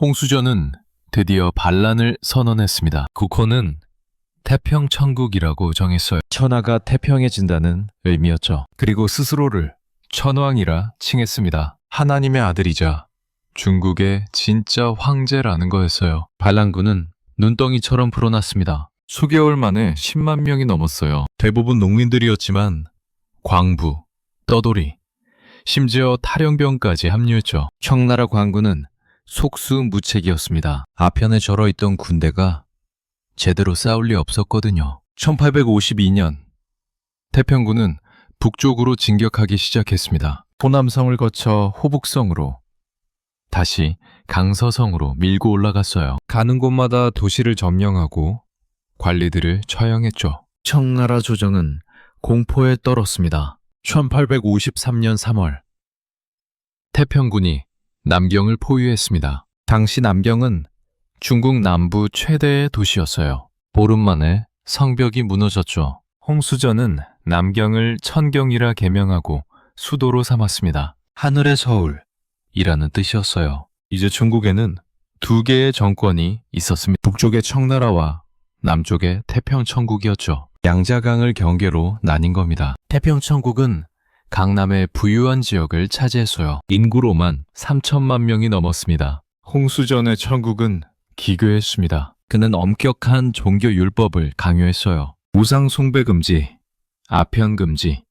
홍수전은 드디어 반란을 선언했습니다. 국호는 태평천국이라고 정했어요. 천하가 태평해진다는 의미였죠. 그리고 스스로를 천왕이라 칭했습니다. 하나님의 아들이자 중국의 진짜 황제라는 거였어요. 반란군은 눈덩이처럼 불어났습니다. 수개월 만에 10만 명이 넘었어요. 대부분 농민들이었지만 광부, 떠돌이, 심지어 탈영병까지 합류했죠. 청나라 관군은 속수무책이었습니다. 아편에 절어있던 군대가 제대로 싸울 리 없었거든요. 1852년 태평군은 북쪽으로 진격하기 시작했습니다. 호남성을 거쳐 호북성으로 다시 강서성으로 밀고 올라갔어요. 가는 곳마다 도시를 점령하고 관리들을 처형했죠. 청나라 조정은 공포에 떨었습니다. 1853년 3월 태평군이 남경을 포위했습니다. 당시 남경은 중국 남부 최대의 도시였어요. 보름 만에 성벽이 무너졌죠. 홍수전은 남경을 천경이라 개명하고 수도로 삼았습니다. 하늘의 서울이라는 뜻이었어요. 이제 중국에는 두 개의 정권이 있었습니다. 북쪽의 청나라와 남쪽의 태평천국이었죠. 양자강을 경계로 나뉜 겁니다. 태평천국은 강남의 부유한 지역을 차지했어요. 인구로만 3천만 명이 넘었습니다. 홍수전의 천국은 기괴했습니다. 그는 엄격한 종교 율법을 강요했어요. 우상 숭배 금지, 아편 금지,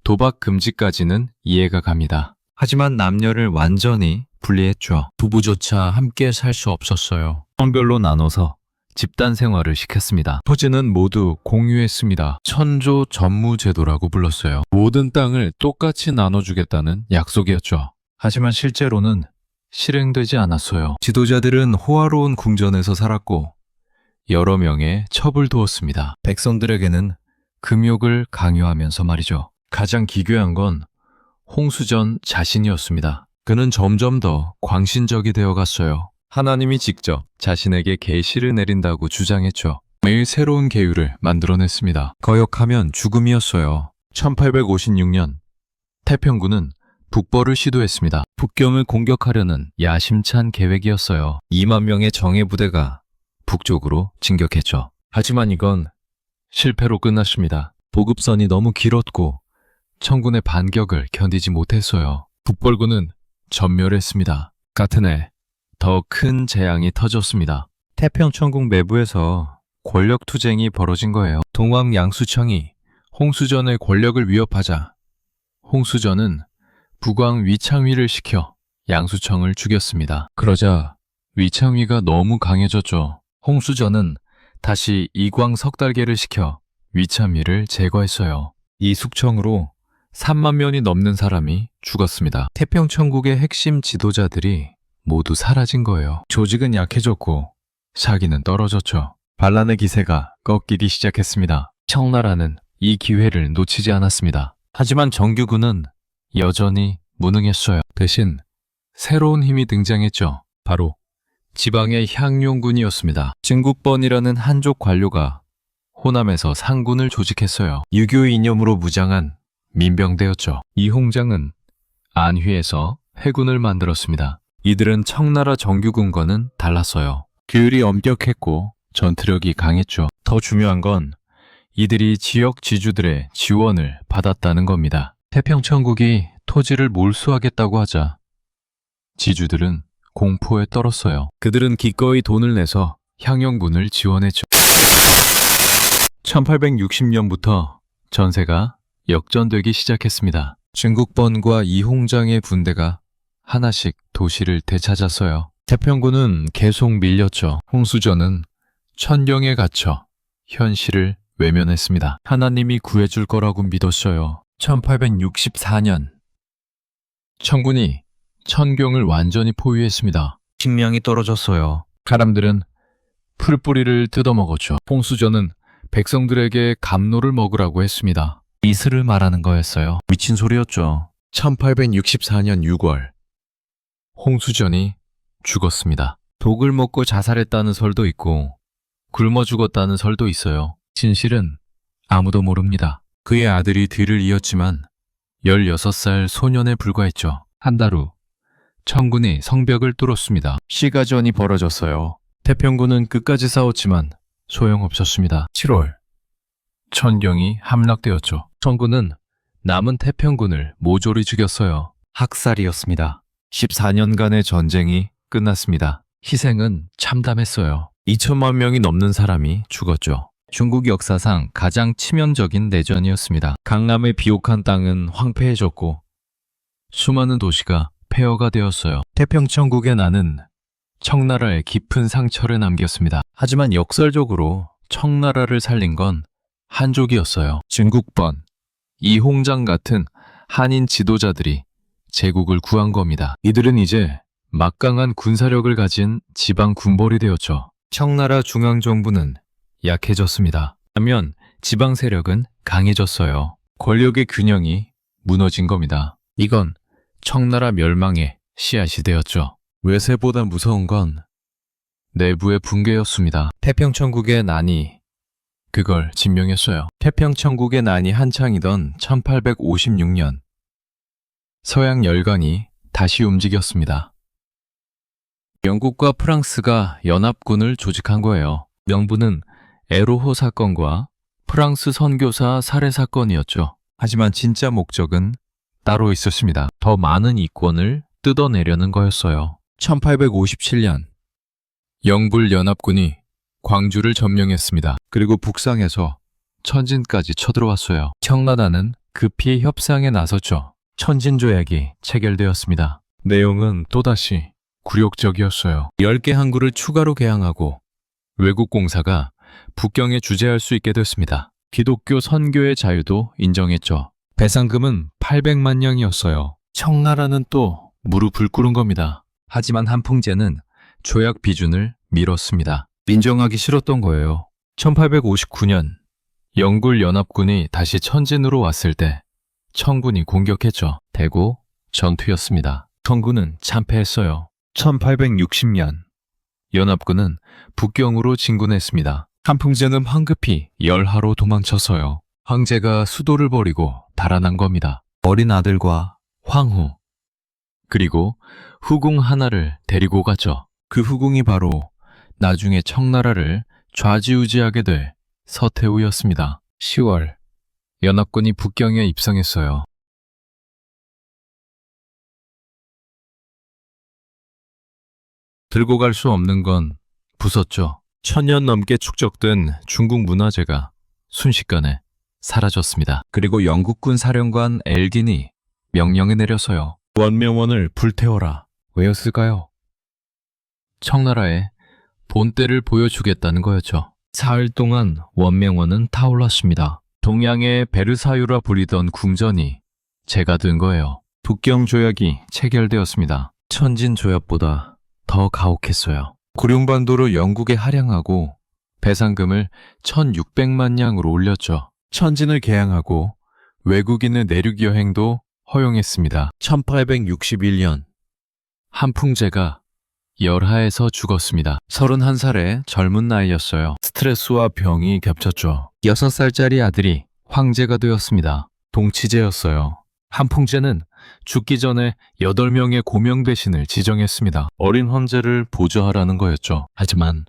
도박 금지까지는 이해가 갑니다. 하지만 남녀를 완전히 분리했죠. 부부조차 함께 살 수 없었어요. 성별로 나눠서 집단 생활을 시켰습니다. 토지는 모두 공유했습니다. 천조 전무 제도라고 불렀어요. 모든 땅을 똑같이 나눠주겠다는 약속이었죠. 하지만 실제로는 실행되지 않았어요. 지도자들은 호화로운 궁전에서 살았고 여러 명의 첩을 두었습니다. 백성들에게는 금욕을 강요하면서 말이죠. 가장 기괴한 건 홍수전 자신이었습니다. 그는 점점 더 광신적이 되어갔어요. 하나님이 직접 자신에게 계시를 내린다고 주장했죠. 매일 새로운 계율을 만들어냈습니다. 거역하면 죽음이었어요. 1856년 태평군은 북벌을 시도했습니다. 북경을 공격하려는 야심찬 계획이었어요. 2만 명의 정예 부대가 북쪽으로 진격했죠. 하지만 이건 실패로 끝났습니다. 보급선이 너무 길었고 청군의 반격을 견디지 못했어요. 북벌군은 전멸했습니다. 같은 해 더 큰 재앙이 터졌습니다. 태평천국 내부에서 권력 투쟁이 벌어진 거예요. 동왕 양수청이 홍수전의 권력을 위협하자 홍수전은 북왕 위창위를 시켜 양수청을 죽였습니다. 그러자 위창위가 너무 강해졌죠. 홍수전은 다시 이광 석달계를 시켜 위창위를 제거했어요. 이 숙청으로 3만 명이 넘는 사람이 죽었습니다. 태평천국의 핵심 지도자들이 모두 사라진 거예요. 조직은 약해졌고 사기는 떨어졌죠. 반란의 기세가 꺾이기 시작했습니다. 청나라는 이 기회를 놓치지 않았습니다. 하지만 정규군은 여전히 무능했어요. 대신 새로운 힘이 등장했죠. 바로 지방의 향용군이었습니다. 증국번이라는 한족 관료가 호남에서 상군을 조직했어요. 유교 이념으로 무장한 민병대였죠. 이 홍장은 안휘에서 해군을 만들었습니다. 이들은 청나라 정규군과는 달랐어요. 규율이 엄격했고 전투력이 강했죠. 더 중요한 건 이들이 지역 지주들의 지원을 받았다는 겁니다. 태평천국이 토지를 몰수하겠다고 하자 지주들은 공포에 떨었어요. 그들은 기꺼이 돈을 내서 향영군을 지원했죠. 1860년부터 전세가 역전되기 시작했습니다. 증국번과 이홍장의 군대가 하나씩 도시를 되찾았어요. 태평군은 계속 밀렸죠. 홍수전은 천경에 갇혀 현실을 외면했습니다. 하나님이 구해줄 거라고 믿었어요. 1864년 청군이 천경을 완전히 포위했습니다. 식량이 떨어졌어요. 사람들은 풀뿌리를 뜯어먹었죠. 홍수전은 백성들에게 감로를 먹으라고 했습니다. 이슬을 말하는 거였어요. 미친 소리였죠. 1864년 6월 홍수전이 죽었습니다. 독을 먹고 자살했다는 설도 있고 굶어 죽었다는 설도 있어요. 진실은 아무도 모릅니다. 그의 아들이 뒤를 이었지만 16살 소년에 불과했죠. 한 달 후 청군이 성벽을 뚫었습니다. 시가전이 벌어졌어요. 태평군은 끝까지 싸웠지만 소용없었습니다. 7월 천경이 함락되었죠. 청군은 남은 태평군을 모조리 죽였어요. 학살이었습니다. 14년간의 전쟁이 끝났습니다. 희생은 참담했어요. 2천만 명이 넘는 사람이 죽었죠. 중국 역사상 가장 치명적인 내전이었습니다. 강남의 비옥한 땅은 황폐해졌고 수많은 도시가 폐허가 되었어요. 태평천국의 난은 청나라에 깊은 상처를 남겼습니다. 하지만 역설적으로 청나라를 살린 건 한족이었어요. 증국번, 이홍장 같은 한인 지도자들이 제국을 구한 겁니다. 이들은 이제 막강한 군사력을 가진 지방 군벌이 되었죠. 청나라 중앙정부는 약해졌습니다. 반면 지방 세력은 강해졌어요. 권력의 균형이 무너진 겁니다. 이건 청나라 멸망의 씨앗이 되었죠. 외세보다 무서운 건 내부의 붕괴였습니다. 태평천국의 난이 그걸 증명했어요. 태평천국의 난이 한창이던 1856년 서양 열강이 다시 움직였습니다. 영국과 프랑스가 연합군을 조직한 거예요. 명분은 에로호 사건과 프랑스 선교사 살해 사건이었죠. 하지만 진짜 목적은 따로 있었습니다. 더 많은 이권을 뜯어내려는 거였어요. 1857년 영불연합군이 광주를 점령했습니다. 그리고 북상에서 천진까지 쳐들어왔어요. 청나라는 급히 협상에 나섰죠. 천진조약이 체결되었습니다. 내용은 또다시 굴욕적이었어요. 10개 항구를 추가로 개항하고 외국 공사가 북경에 주재할 수 있게 됐습니다. 기독교 선교의 자유도 인정했죠. 배상금은 800만 냥이었어요. 청나라는 또 무릎을 꿇은 겁니다. 하지만 한풍제는 조약 비준을 미뤘습니다. 인정하기 싫었던 거예요. 1859년 영굴 연합군이 다시 천진으로 왔을 때 청군이 공격했죠. 대구 전투였습니다. 청군은 참패했어요. 1860년 연합군은 북경으로 진군했습니다. 한풍제는 황급히 열하로 도망쳤어요. 황제가 수도를 버리고 달아난 겁니다. 어린 아들과 황후 그리고 후궁 하나를 데리고 갔죠. 그 후궁이 바로 나중에 청나라를 좌지우지하게 될 서태후였습니다. 10월 연합군이 북경에 입성했어요. 들고 갈 수 없는 건 부쉈죠. 1000년 넘게 축적된 중국 문화재가 순식간에 사라졌습니다. 그리고 영국군 사령관 엘긴이 명령을 내려서요. 원명원을 불태워라. 왜였을까요? 청나라의 본때를 보여주겠다는 거였죠. 사흘 동안 원명원은 타올랐습니다. 동양의 베르사유라 불리던 궁전이 재가 된 거예요. 북경 조약이 체결되었습니다. 천진 조약보다 더 가혹했어요. 구룡반도로 영국에 할양하고 배상금을 1600만 냥으로 올렸죠. 천진을 개항하고 외국인의 내륙 여행도 허용했습니다. 1861년 한풍제가 열하에서 죽었습니다. 31살의 젊은 나이였어요. 스트레스와 병이 겹쳤죠. 6살짜리 아들이 황제가 되었습니다. 동치제였어요. 한풍제는 죽기 전에 8명의 고명 대신을 지정했습니다. 어린 황제를 보좌하라는 거였죠. 하지만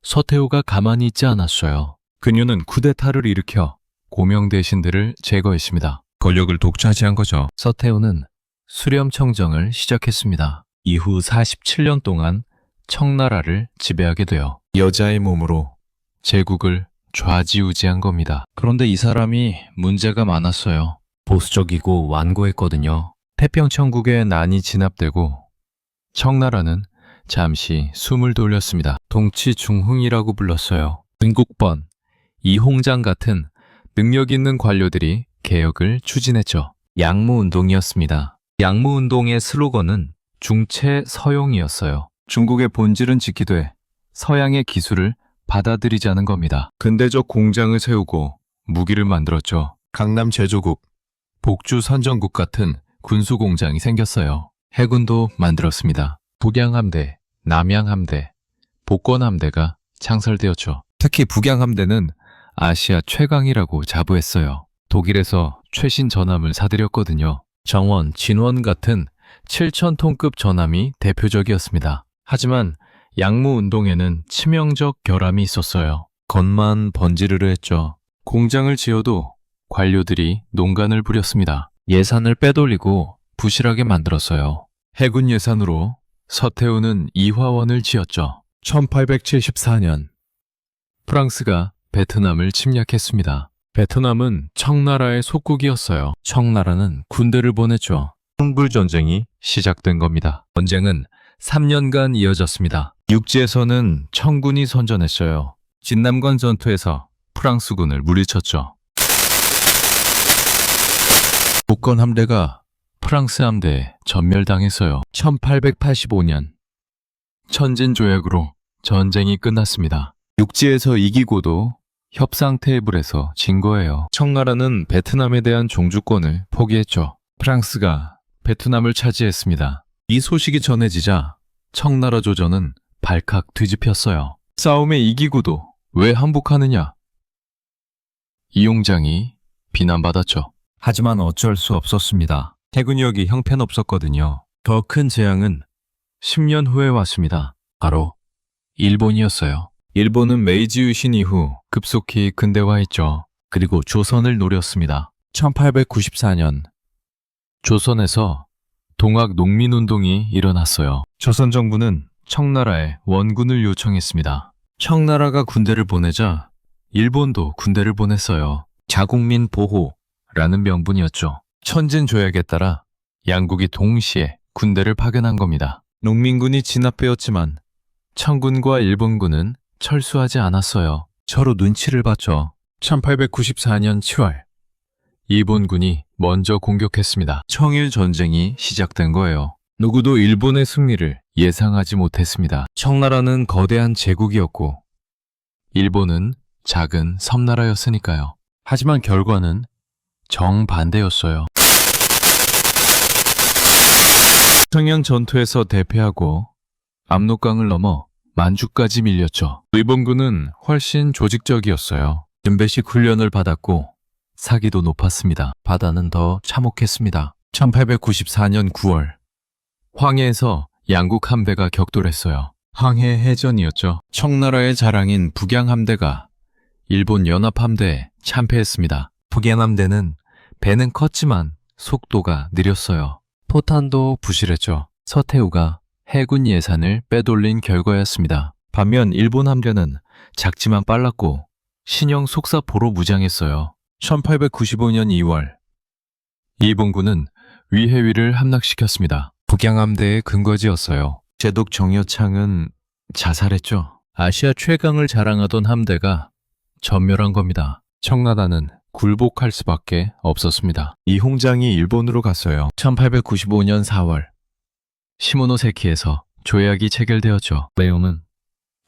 서태후가 가만히 있지 않았어요. 그녀는 쿠데타를 일으켜 고명 대신들을 제거했습니다. 권력을 독차지한 거죠. 서태후는 수렴청정을 시작했습니다. 이후 47년 동안 청나라를 지배하게 되어 여자의 몸으로 제국을 좌지우지한 겁니다. 그런데 이 사람이 문제가 많았어요. 보수적이고 완고했거든요. 태평천국에 난이 진압되고 청나라는 잠시 숨을 돌렸습니다. 동치중흥이라고 불렀어요. 등국번, 이홍장 같은 능력 있는 관료들이 개혁을 추진했죠. 양무운동이었습니다. 양무운동의 슬로건은 중체서용이었어요. 중국의 본질은 지키되 서양의 기술을 받아들이자는 겁니다. 근대적 공장을 세우고 무기를 만들었죠. 강남 제조국, 복주 선전국 같은 군수공장이 생겼어요. 해군도 만들었습니다. 북양함대, 남양함대, 복권함대가 창설되었죠. 특히 북양함대는 아시아 최강이라고 자부했어요. 독일에서 최신 전함을 사들였거든요. 정원, 진원 같은 7,000톤급 전함이 대표적이었습니다. 하지만 양무운동에는 치명적 결함이 있었어요. 겉만 번지르르 했죠. 공장을 지어도 관료들이 농간을 부렸습니다. 예산을 빼돌리고 부실하게 만들었어요. 해군 예산으로 서태후는 이화원을 지었죠. 1874년 프랑스가 베트남을 침략했습니다. 베트남은 청나라의 속국이었어요. 청나라는 군대를 보냈죠. 청불전쟁이 시작된 겁니다. 전쟁은 3년간 이어졌습니다. 육지에서는 청군이 선전했어요. 진남관 전투에서 프랑스군을 물리쳤죠. 복권 함대가 프랑스 함대에 전멸당했어요. 1885년 천진 조약으로 전쟁이 끝났습니다. 육지에서 이기고도 협상 테이블에서 진 거예요. 청나라는 베트남에 대한 종주권을 포기했죠. 프랑스가 베트남을 차지했습니다. 이 소식이 전해지자 청나라 조정은 발칵 뒤집혔어요. 싸움에 이기고도 왜 항복하느냐? 이용장이 비난받았죠. 하지만 어쩔 수 없었습니다. 해군력이 형편없었거든요. 더 큰 재앙은 10년 후에 왔습니다. 바로 일본이었어요. 일본은 메이지 유신 이후 급속히 근대화했죠. 그리고 조선을 노렸습니다. 1894년 조선에서 동학 농민운동이 일어났어요. 조선 정부는 청나라에 원군을 요청했습니다. 청나라가 군대를 보내자 일본도 군대를 보냈어요. 자국민 보호라는 명분이었죠. 천진 조약에 따라 양국이 동시에 군대를 파견한 겁니다. 농민군이 진압되었지만 청군과 일본군은 철수하지 않았어요. 서로 눈치를 봤죠. 1894년 7월 일본군이 먼저 공격했습니다. 청일 전쟁이 시작된 거예요. 누구도 일본의 승리를 예상하지 못했습니다. 청나라는 거대한 제국이었고 일본은 작은 섬나라였으니까요. 하지만 결과는 정반대였어요. 평양 전투에서 대패하고 압록강을 넘어 만주까지 밀렸죠. 일본군은 훨씬 조직적이었어요. 준배식 훈련을 받았고 사기도 높았습니다. 바다는 더 참혹했습니다. 1894년 9월 황해에서 양국 함대가 격돌했어요. 황해 해전이었죠. 청나라의 자랑인 북양함대가 일본 연합함대에 참패했습니다. 북양함대는 배는 컸지만 속도가 느렸어요. 포탄도 부실했죠. 서태후가 해군 예산을 빼돌린 결과였습니다. 반면 일본 함대는 작지만 빨랐고 신형 속사포로 무장했어요. 1895년 2월 일본군은 위해위를 함락시켰습니다. 북양함대의 근거지였어요. 제독 정여창은 자살했죠. 아시아 최강을 자랑하던 함대가 전멸한 겁니다. 청나라는 굴복할 수밖에 없었습니다. 이 홍장이 일본으로 갔어요. 1895년 4월 시모노세키에서 조약이 체결되었죠. 내용은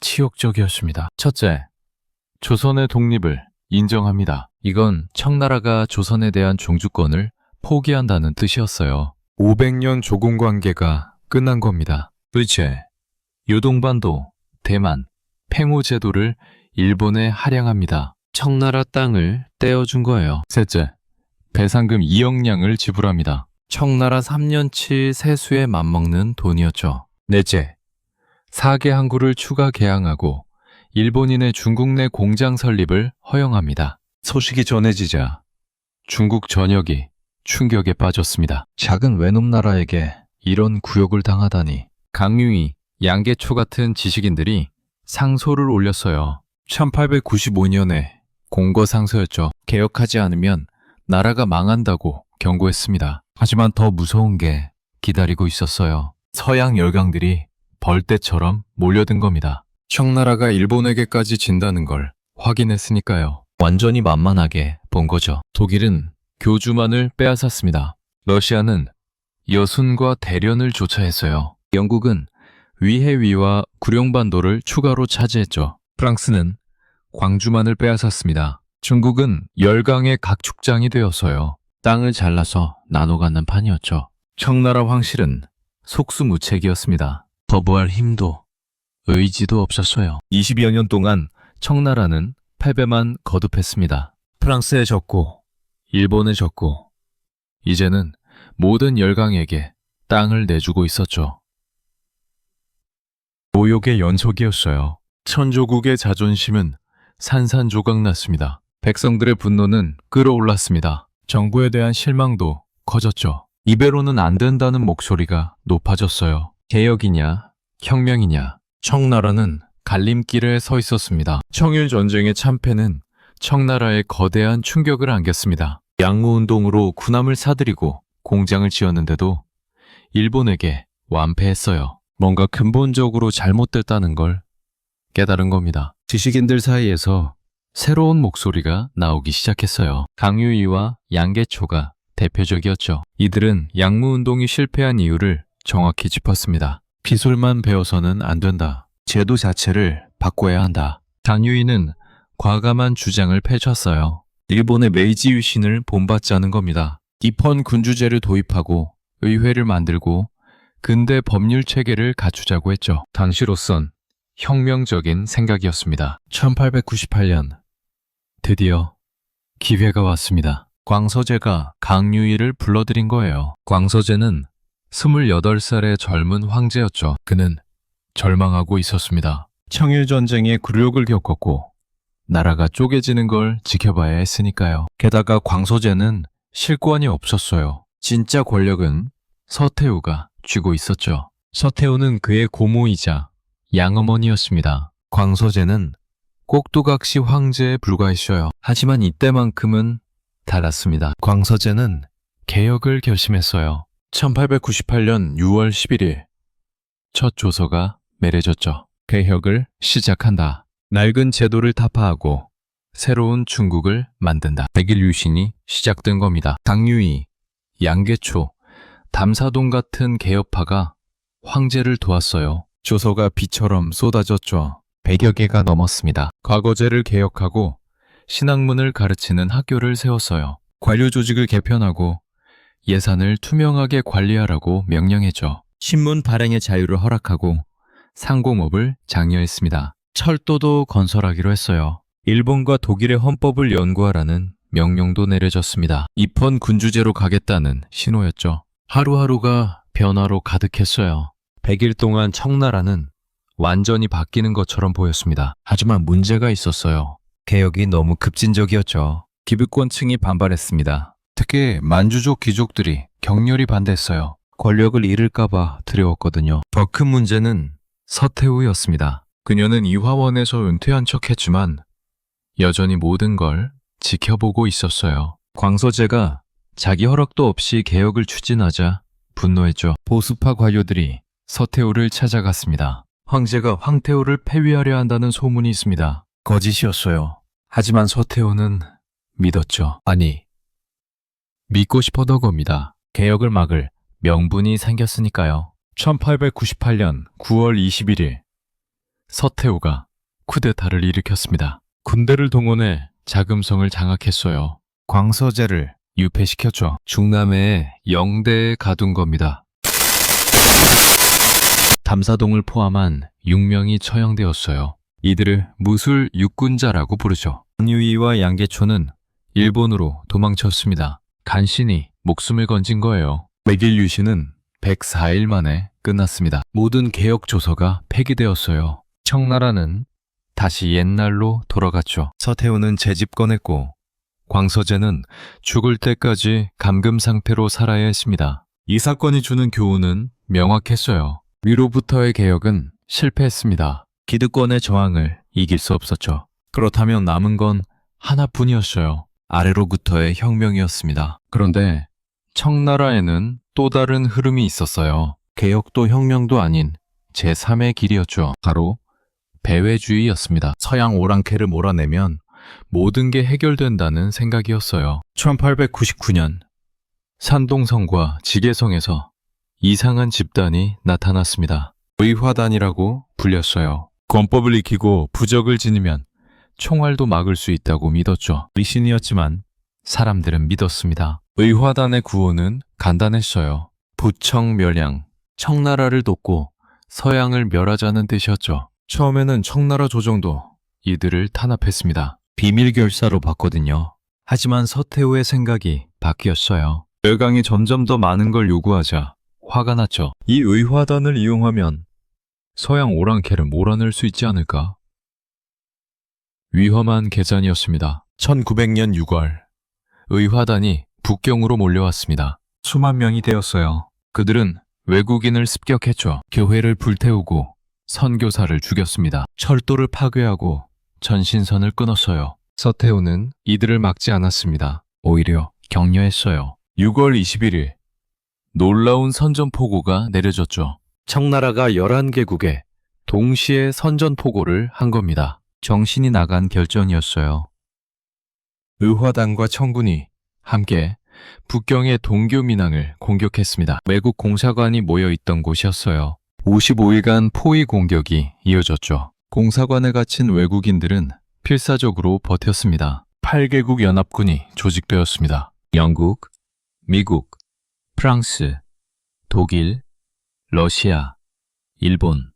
치욕적이었습니다. 첫째, 조선의 독립을 인정합니다. 이건 청나라가 조선에 대한 종주권을 포기한다는 뜻이었어요. 500년 조공 관계가 끝난 겁니다. 둘째, 요동반도, 대만, 팽호 제도를 일본에 할양합니다. 청나라 땅을 떼어준 거예요. 셋째, 배상금 2억량을 지불합니다. 청나라 3년치 세수에 맞먹는 돈이었죠. 넷째, 사계 항구를 추가 개항하고 일본인의 중국 내 공장 설립을 허용합니다. 소식이 전해지자 중국 전역이 충격에 빠졌습니다. 작은 외놈 나라에게 이런 굴욕을 당하다니. 강유희, 양계초 같은 지식인들이 상소를 올렸어요. 1895년에 공거상소였죠. 개혁하지 않으면 나라가 망한다고 경고했습니다. 하지만 더 무서운 게 기다리고 있었어요. 서양 열강들이 벌떼처럼 몰려든 겁니다. 청나라가 일본에게까지 진다는 걸 확인했으니까요. 완전히 만만하게 본 거죠. 독일은 교주만을 빼앗았습니다. 러시아는 여순과 대련을 조차했어요. 영국은 위해위와 구룡반도를 추가로 차지했죠. 프랑스는 광주만을 빼앗았습니다. 중국은 열강의 각축장이 되었어요. 땅을 잘라서 나눠 갖는 판이었죠. 청나라 황실은 속수무책이었습니다. 거부할 힘도 의지도 없었어요. 20여 년 동안 청나라는 패배만 거듭했습니다. 프랑스에 졌고 일본에 졌고 이제는 모든 열강에게 땅을 내주고 있었죠. 모욕의 연속이었어요. 천조국의 자존심은 산산조각났습니다. 백성들의 분노는 끌어올랐습니다. 정부에 대한 실망도 커졌죠. 이대로는 안 된다는 목소리가 높아졌어요. 개혁이냐, 혁명이냐. 청나라는 갈림길에 서 있었습니다. 청일전쟁의 참패는 청나라에 거대한 충격을 안겼습니다. 양무운동으로 군함을 사들이고 공장을 지었는데도 일본에게 완패했어요. 뭔가 근본적으로 잘못됐다는 걸 깨달은 겁니다. 지식인들 사이에서 새로운 목소리가 나오기 시작했어요. 강유희와 양계초가 대표적이었죠. 이들은 양무운동이 실패한 이유를 정확히 짚었습니다. 기술만 배워서는 안 된다. 제도 자체를 바꿔야 한다. 강유희는 과감한 주장을 펼쳤어요. 일본의 메이지 유신을 본받자는 겁니다. 입헌 군주제를 도입하고 의회를 만들고 근대 법률 체계를 갖추자고 했죠. 당시로선 혁명적인 생각이었습니다. 1898년 드디어 기회가 왔습니다. 광서제가 강유희를 불러들인 거예요. 광서제는 28살의 젊은 황제였죠. 그는 절망하고 있었습니다. 청일전쟁의 굴욕을 겪었고 나라가 쪼개지는 걸 지켜봐야 했으니까요. 게다가 광서제는 실권이 없었어요. 진짜 권력은 서태후가 쥐고 있었죠. 서태후는 그의 고모이자 양어머니였습니다. 광서제는 꼭두각시 황제에 불과했어요. 하지만 이때만큼은 달랐습니다. 광서제는 개혁을 결심했어요. 1898년 6월 11일 첫 조서가 매려졌죠. 개혁을 시작한다. 낡은 제도를 타파하고 새로운 중국을 만든다. 백일 유신이 시작된 겁니다. 강유희, 양계초, 담사동 같은 개혁파가 황제를 도왔어요. 조서가 비처럼 쏟아졌죠. 100여 개가 넘었습니다. 과거제를 개혁하고 신학문을 가르치는 학교를 세웠어요. 관료 조직을 개편하고 예산을 투명하게 관리하라고 명령했죠. 신문 발행의 자유를 허락하고 상공업을 장려했습니다. 철도도 건설하기로 했어요. 일본과 독일의 헌법을 연구하라는 명령도 내려졌습니다. 입헌 군주제로 가겠다는 신호였죠. 하루하루가 변화로 가득했어요. 100일 동안 청나라는 완전히 바뀌는 것처럼 보였습니다. 하지만 문제가 있었어요. 개혁이 너무 급진적이었죠. 기득권층이 반발했습니다. 특히 만주족 귀족들이 격렬히 반대했어요. 권력을 잃을까봐 두려웠거든요. 더 큰 문제는 서태후였습니다. 그녀는 이화원에서 은퇴한 척했지만 여전히 모든 걸 지켜보고 있었어요. 광서제가 자기 허락도 없이 개혁을 추진하자 분노했죠. 보수파 관료들이 서태후를 찾아갔습니다. 황제가 황태후를 폐위하려 한다는 소문이 있습니다. 거짓이었어요. 하지만 서태후는 믿었죠. 아니, 믿고 싶었던 겁니다. 개혁을 막을 명분이 생겼으니까요. 1898년 9월 21일 서태후가 쿠데타를 일으켰습니다. 군대를 동원해 자금성을 장악했어요. 광서제를 유폐시켰죠. 중남해에 영대에 가둔 겁니다. 담사동을 포함한 6명이 처형되었어요. 이들을 무술 육군자라고 부르죠. 권유이와 양계초는 일본으로 도망쳤습니다. 간신히 목숨을 건진 거예요. 맥일 유신은 104일 만에 끝났습니다. 모든 개혁 조서가 폐기되었어요. 청나라는 다시 옛날로 돌아갔죠. 서태후는 재집권했고 광서제는 죽을 때까지 감금 상태로 살아야 했습니다. 이 사건이 주는 교훈은 명확했어요. 위로부터의 개혁은 실패했습니다. 기득권의 저항을 이길 수 없었죠. 그렇다면 남은 건 하나뿐이었어요. 아래로부터의 혁명이었습니다. 그런데 청나라에는 또 다른 흐름이 있었어요. 개혁도 혁명도 아닌 제3의 길이었죠. 바로 배회주의였습니다. 서양 오랑캐를 몰아내면 모든 게 해결된다는 생각이었어요. 1899년 산동성과 지계성에서 이상한 집단이 나타났습니다. 의화단이라고 불렸어요. 권법을 익히고 부적을 지니면 총알도 막을 수 있다고 믿었죠. 미신이었지만 사람들은 믿었습니다. 의화단의 구호는 간단했어요. 부청멸양, 청나라를 돕고 서양을 멸하자는 뜻이었죠. 처음에는 청나라 조정도 이들을 탄압했습니다. 비밀결사로 봤거든요. 하지만 서태후의 생각이 바뀌었어요. 열강이 점점 더 많은 걸 요구하자 화가 났죠. 이 의화단을 이용하면 서양 오랑캐를 몰아낼 수 있지 않을까? 위험한 계산이었습니다. 1900년 6월 의화단이 북경으로 몰려왔습니다. 수만 명이 되었어요. 그들은 외국인을 습격했죠. 교회를 불태우고 선교사를 죽였습니다. 철도를 파괴하고 전신선을 끊었어요. 서태후는 이들을 막지 않았습니다. 오히려 격려했어요. 6월 21일 놀라운 선전포고가 내려졌죠. 청나라가 11개국에 동시에 선전포고를 한 겁니다. 정신이 나간 결정이었어요. 의화단과 청군이 함께 북경의 동교 민항을 공격했습니다. 외국 공사관이 모여있던 곳이었어요. 55일간 포위 공격이 이어졌죠. 공사관에 갇힌 외국인들은 필사적으로 버텼습니다. 8개국 연합군이 조직되었습니다. 영국, 미국, 프랑스, 독일, 러시아, 일본,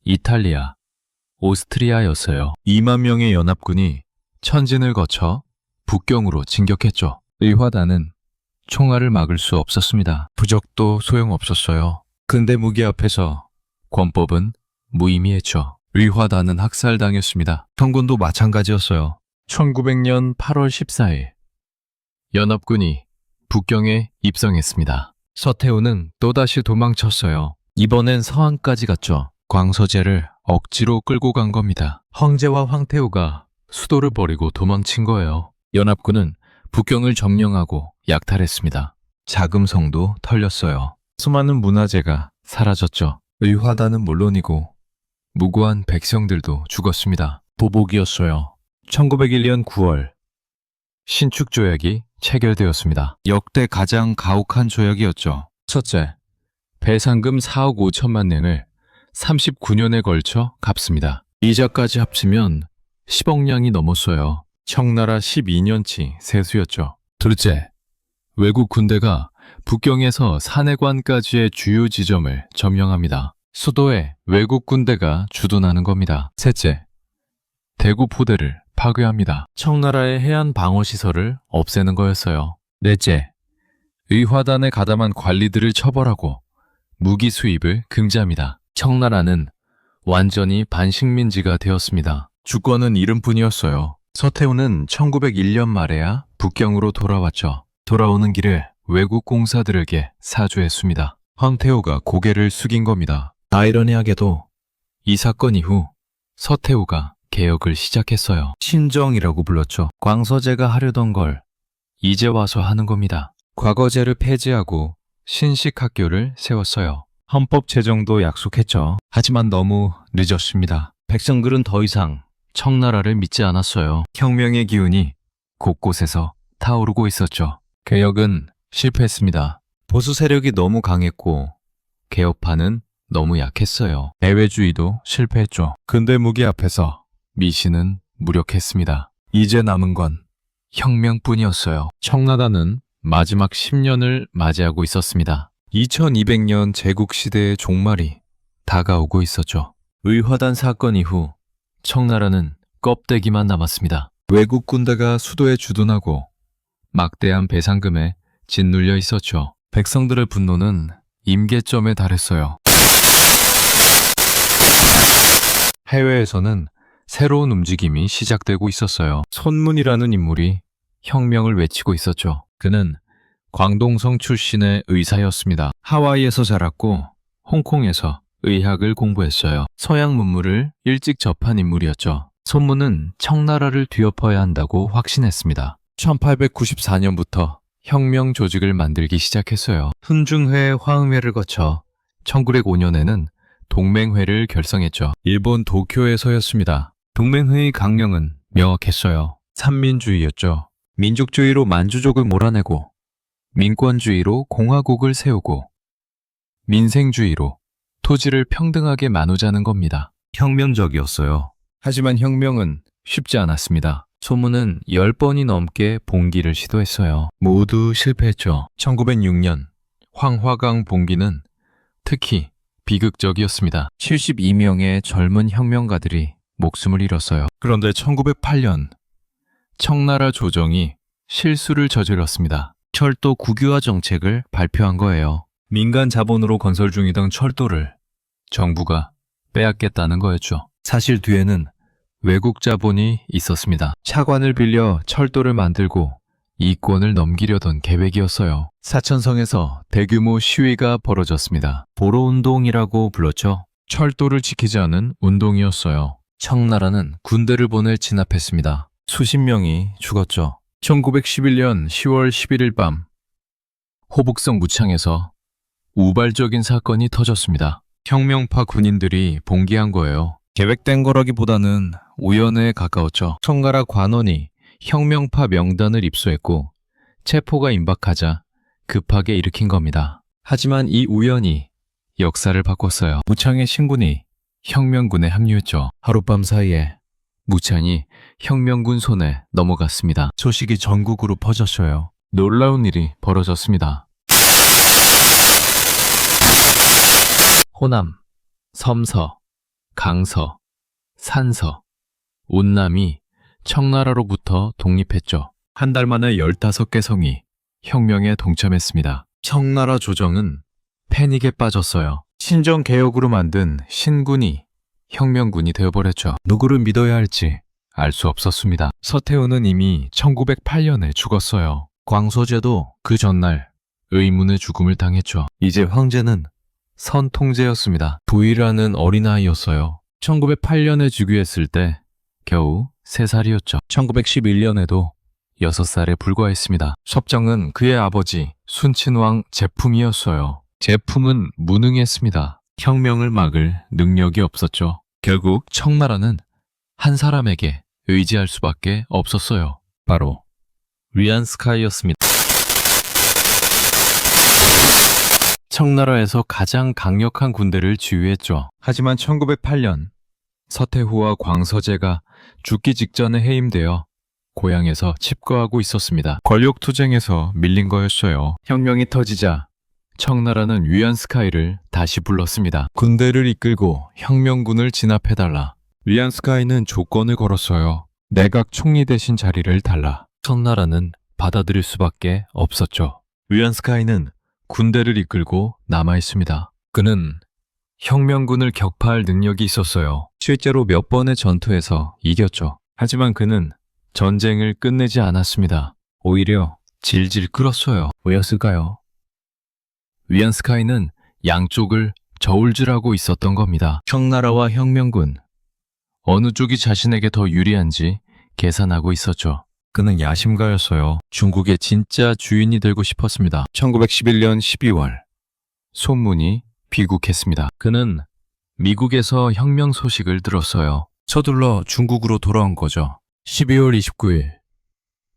이탈리아, 오스트리아였어요. 2만 명의 연합군이 천진을 거쳐 북경으로 진격했죠. 의화단은 총알을 막을 수 없었습니다. 부적도 소용없었어요. 근대 무기 앞에서 권법은 무의미했죠. 의화단은 학살당했습니다. 청군도 마찬가지였어요. 1900년 8월 14일 연합군이 북경에 입성했습니다. 서태후는 또다시 도망쳤어요. 이번엔 서안까지 갔죠. 광서제를 억지로 끌고 간 겁니다. 황제와 황태후가 수도를 버리고 도망친 거예요. 연합군은 북경을 점령하고 약탈했습니다. 자금성도 털렸어요. 수많은 문화재가 사라졌죠. 의화단은 물론이고 무고한 백성들도 죽었습니다. 보복이었어요. 1901년 9월 신축조약이 체결되었습니다. 역대 가장 가혹한 조약이었죠. 첫째, 배상금 4억 5천만 넹을 39년에 걸쳐 갚습니다. 이자까지 합치면 10억량이 넘었어요. 청나라 12년치 세수였죠. 둘째, 외국 군대가 북경에서 산해관까지의 주요 지점을 점령합니다. 수도에 외국 군대가 주둔하는 겁니다. 셋째, 대구 포대를 파괴합니다. 청나라의 해안 방어시설을 없애는 거였어요. 넷째, 의화단에 가담한 관리들을 처벌하고 무기 수입을 금지합니다. 청나라는 완전히 반식민지가 되었습니다. 주권은 이름뿐이었어요. 서태후는 1901년 말에야 북경으로 돌아왔죠. 돌아오는 길에 외국 공사들에게 사주했습니다. 황태후가 고개를 숙인 겁니다. 아이러니하게도 이 사건 이후 서태후가 개혁을 시작했어요. 친정이라고 불렀죠. 광서제가 하려던 걸 이제 와서 하는 겁니다. 과거제를 폐지하고 신식학교를 세웠어요. 헌법 제정도 약속했죠. 하지만 너무 늦었습니다. 백성들은 더 이상 청나라를 믿지 않았어요. 혁명의 기운이 곳곳에서 타오르고 있었죠. 개혁은 실패했습니다. 보수 세력이 너무 강했고 개혁파는 너무 약했어요. 애외주의도 실패했죠. 근대 무기 앞에서 미신은 무력했습니다. 이제 남은 건 혁명뿐이었어요. 청나라는 마지막 10년을 맞이하고 있었습니다. 2200년 제국시대의 종말이 다가오고 있었죠. 의화단 사건 이후 청나라는 껍데기만 남았습니다. 외국 군대가 수도에 주둔하고 막대한 배상금에 짓눌려 있었죠. 백성들의 분노는 임계점에 달했어요. 해외에서는 새로운 움직임이 시작되고 있었어요. 손문이라는 인물이 혁명을 외치고 있었죠. 그는 광동성 출신의 의사였습니다. 하와이에서 자랐고 홍콩에서 의학을 공부했어요. 서양 문물을 일찍 접한 인물이었죠. 손문은 청나라를 뒤엎어야 한다고 확신했습니다. 1894년부터 혁명 조직을 만들기 시작했어요. 훈중회 화음회를 거쳐 1905년에는 동맹회를 결성했죠. 일본 도쿄에서였습니다. 동맹회의 강령은 명확했어요. 삼민주의였죠. 민족주의로 만주족을 몰아내고 민권주의로 공화국을 세우고 민생주의로 토지를 평등하게 나누자는 겁니다. 혁명적이었어요. 하지만 혁명은 쉽지 않았습니다. 소문은 10번이 넘게 봉기를 시도했어요. 모두 실패했죠. 1906년 황화강 봉기는 특히 비극적이었습니다. 72명의 젊은 혁명가들이 목숨을 잃었어요. 그런데 1908년 청나라 조정이 실수를 저질렀습니다. 철도 국유화 정책을 발표한 거예요. 민간 자본으로 건설 중이던 철도를 정부가 빼앗겠다는 거였죠. 사실 뒤에는 외국 자본이 있었습니다. 차관을 빌려 철도를 만들고 이권을 넘기려던 계획이었어요. 사천성에서 대규모 시위가 벌어졌습니다. 보로운동이라고 불렀죠. 철도를 지키지 않은 운동이었어요. 청나라는 군대를 보내 진압했습니다. 수십 명이 죽었죠. 1911년 10월 11일 밤 호북성 무창에서 우발적인 사건이 터졌습니다. 혁명파 군인들이 봉기한 거예요. 계획된 거라기보다는 우연에 가까웠죠. 청나라 관원이 혁명파 명단을 입수했고 체포가 임박하자 급하게 일으킨 겁니다. 하지만 이 우연이 역사를 바꿨어요. 무창의 신군이 혁명군에 합류했죠. 하룻밤 사이에 무창이 혁명군 손에 넘어갔습니다. 소식이 전국으로 퍼졌어요. 놀라운 일이 벌어졌습니다. 호남, 섬서, 강서, 산서, 운남이 청나라로부터 독립했죠. 한 달 만에 15개 성이 혁명에 동참했습니다. 청나라 조정은 패닉에 빠졌어요. 신정개혁으로 만든 신군이 혁명군이 되어버렸죠. 누구를 믿어야 할지 알 수 없었습니다. 서태후는 이미 1908년에 죽었어요. 광서제도 그 전날 의문의 죽음을 당했죠. 이제 황제는 선통제였습니다. 부이라는 어린아이였어요. 1908년에 즉위했을 때 겨우 3살이었죠. 1911년에도 6살에 불과했습니다. 섭정은 그의 아버지 순친왕 제품이었어요. 제품은 무능했습니다. 혁명을 막을 능력이 없었죠. 결국 청나라는 한 사람에게 의지할 수밖에 없었어요. 바로 리안스카이였습니다. 청나라에서 가장 강력한 군대를 지휘했죠. 하지만 1908년 서태후와 광서재가 죽기 직전에 해임되어 고향에서 칩거하고 있었습니다. 권력투쟁에서 밀린 거였어요. 혁명이 터지자 청나라는 위안스카이를 다시 불렀습니다. 군대를 이끌고 혁명군을 진압해달라. 위안스카이는 조건을 걸었어요. 내각 총리 대신 자리를 달라. 청나라는 받아들일 수밖에 없었죠. 위안스카이는 군대를 이끌고 남아있습니다. 그는 혁명군을 격파할 능력이 있었어요. 실제로 몇 번의 전투에서 이겼죠. 하지만 그는 전쟁을 끝내지 않았습니다. 오히려 질질 끌었어요. 왜였을까요? 위안스카이는 양쪽을 저울질하고 있었던 겁니다. 청나라와 혁명군, 어느 쪽이 자신에게 더 유리한지 계산하고 있었죠. 그는 야심가였어요. 중국의 진짜 주인이 되고 싶었습니다. 1911년 12월 소문이 귀국했습니다. 그는 미국에서 혁명 소식을 들었어요. 서둘러 중국으로 돌아온 거죠. 12월 29일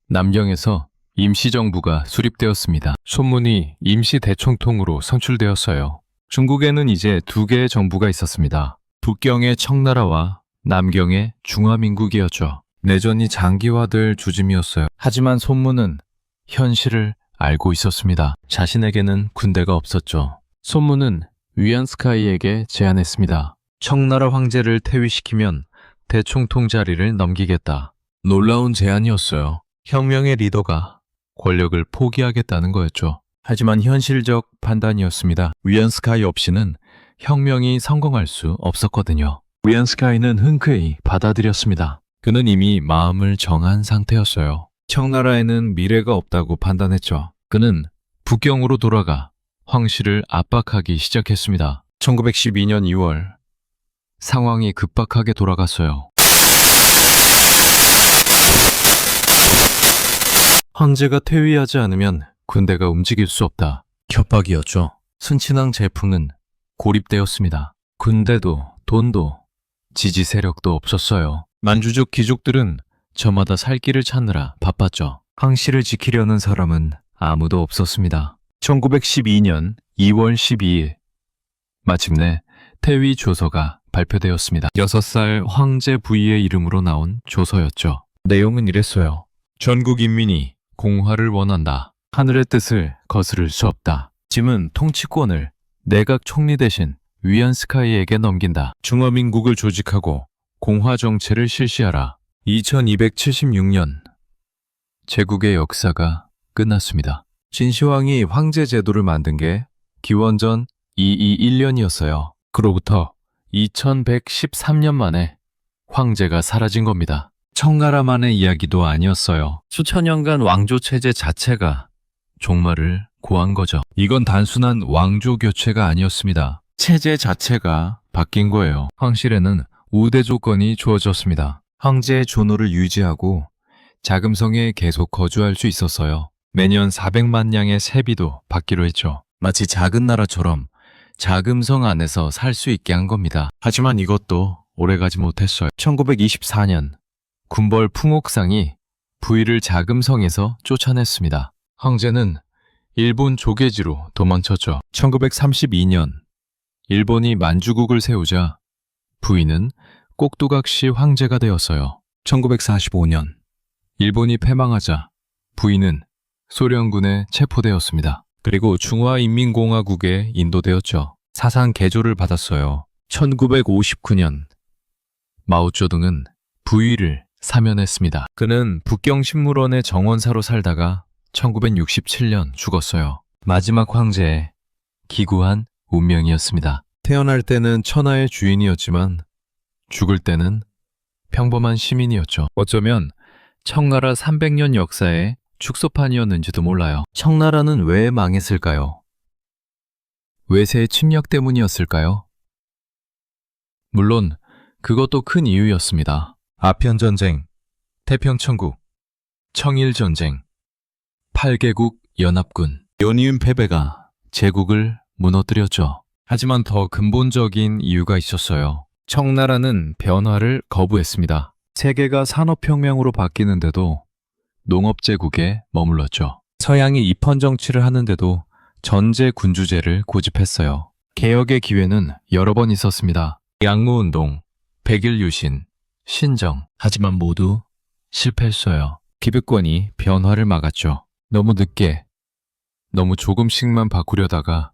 남경에서 임시정부가 수립되었습니다. 소문이 임시대총통으로 선출되었어요. 중국에는 이제 두 개의 정부가 있었습니다. 북경의 청나라와 남경의 중화민국이었죠. 내전이 장기화될 조짐이었어요. 하지만 손문은 현실을 알고 있었습니다. 자신에게는 군대가 없었죠. 손문은 위안스카이에게 제안했습니다. 청나라 황제를 퇴위시키면 대총통 자리를 넘기겠다. 놀라운 제안이었어요. 혁명의 리더가 권력을 포기하겠다는 거였죠. 하지만 현실적 판단이었습니다. 위안스카이 없이는 혁명이 성공할 수 없었거든요. 위안스카이는 흔쾌히 받아들였습니다. 그는 이미 마음을 정한 상태였어요. 청나라에는 미래가 없다고 판단했죠. 그는 북경으로 돌아가 황씨를 압박하기 시작했습니다. 1912년 2월 상황이 급박하게 돌아갔어요. 황제가 퇴위하지 않으면 군대가 움직일 수 없다. 협박이었죠. 순친왕 제풍은 고립되었습니다. 군대도 돈도 지지 세력도 없었어요. 만주족 귀족들은 저마다 살 길을 찾느라 바빴죠. 황씨를 지키려는 사람은 아무도 없었습니다. 1912년 2월 12일 마침내 퇴위 조서가 발표되었습니다. 6살 황제 부위의 이름으로 나온 조서였죠. 내용은 이랬어요. 전국 인민이 공화를 원한다. 하늘의 뜻을 거스를 수 없다. 짐은 통치권을 내각 총리 대신 위안스카이에게 넘긴다. 중화민국을 조직하고 공화 정체를 실시하라. 2276년 제국의 역사가 끝났습니다. 진시황이 황제 제도를 만든 게 기원전 221년이었어요. 그로부터 2113년 만에 황제가 사라진 겁니다. 청나라만의 이야기도 아니었어요. 수천 년간 왕조 체제 자체가 종말을 고한 거죠. 이건 단순한 왕조 교체가 아니었습니다. 체제 자체가 바뀐 거예요. 황실에는 우대 조건이 주어졌습니다. 황제의 존호를 유지하고 자금성에 계속 거주할 수 있었어요. 매년 400만 냥의 세비도 받기로 했죠. 마치 작은 나라처럼 자금성 안에서 살 수 있게 한 겁니다. 하지만 이것도 오래가지 못했어요. 1924년 군벌 풍옥상이 부위를 자금성에서 쫓아냈습니다. 황제는 일본 조계지로 도망쳤죠. 1932년 일본이 만주국을 세우자 부위는 꼭두각시 황제가 되었어요. 1945년 일본이 패망하자 부위는 소련군에 체포되었습니다. 그리고 중화인민공화국에 인도되었죠. 사상 개조를 받았어요. 1959년 마오쩌둥은 부위를 사면했습니다. 그는 북경신물원의 정원사로 살다가 1967년 죽었어요. 마지막 황제의 기구한 운명이었습니다. 태어날 때는 천하의 주인이었지만 죽을 때는 평범한 시민이었죠. 어쩌면 청나라 300년 역사의 축소판이었는지도 몰라요. 청나라는 왜 망했을까요? 외세의 침략 때문이었을까요? 물론 그것도 큰 이유였습니다. 아편전쟁, 태평천국, 청일전쟁, 8개국 연합군, 연이은 패배가 제국을 무너뜨렸죠. 하지만 더 근본적인 이유가 있었어요. 청나라는 변화를 거부했습니다. 세계가 산업혁명으로 바뀌는데도 농업제국에 머물렀죠. 서양이 입헌 정치를 하는데도 전제 군주제를 고집했어요. 개혁의 기회는 여러 번 있었습니다. 양무운동, 백일유신, 신정. 하지만 모두 실패했어요. 기득권이 변화를 막았죠. 너무 늦게, 너무 조금씩만 바꾸려다가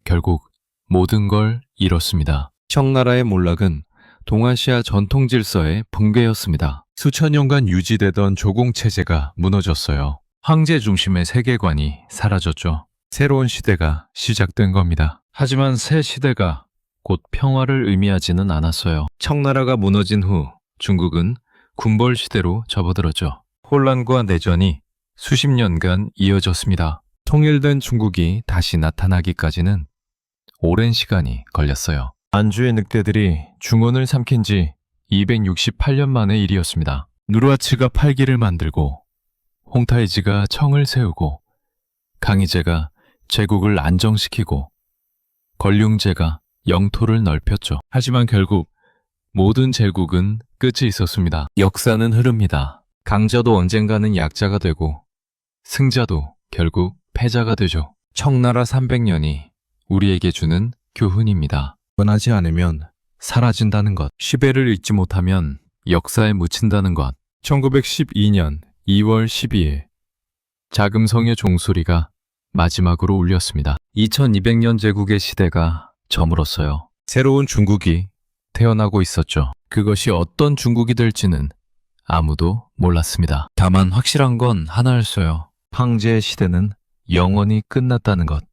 결국 모든 걸 잃었습니다. 청나라의 몰락은 동아시아 전통 질서의 붕괴였습니다. 수천 년간 유지되던 조공 체제가 무너졌어요. 황제 중심의 세계관이 사라졌죠. 새로운 시대가 시작된 겁니다. 하지만 새 시대가 곧 평화를 의미하지는 않았어요. 청나라가 무너진 후 중국은 군벌 시대로 접어들었죠. 혼란과 내전이 수십 년간 이어졌습니다. 통일된 중국이 다시 나타나기까지는 오랜 시간이 걸렸어요. 안주의 늑대들이 중원을 삼킨 지 268년 만의 일이었습니다. 누르하치가 팔기를 만들고 홍타이지가 청을 세우고 강희제가 제국을 안정시키고 걸륭제가 영토를 넓혔죠. 하지만 결국 모든 제국은 끝이 있었습니다. 역사는 흐릅니다. 강자도 언젠가는 약자가 되고 승자도 결국 패자가 되죠. 청나라 300년이 우리에게 주는 교훈입니다. 원하지 않으면 사라진다는 것, 시배를 잊지 못하면 역사에 묻힌다는 것. 1912년 2월 12일 자금성의 종소리가 마지막으로 울렸습니다. 2200년 제국의 시대가 저물었어요. 새로운 중국이 태어나고 있었죠. 그것이 어떤 중국이 될지는 아무도 몰랐습니다. 다만 확실한 건 하나였어요. 황제의 시대는 영원히 끝났다는 것.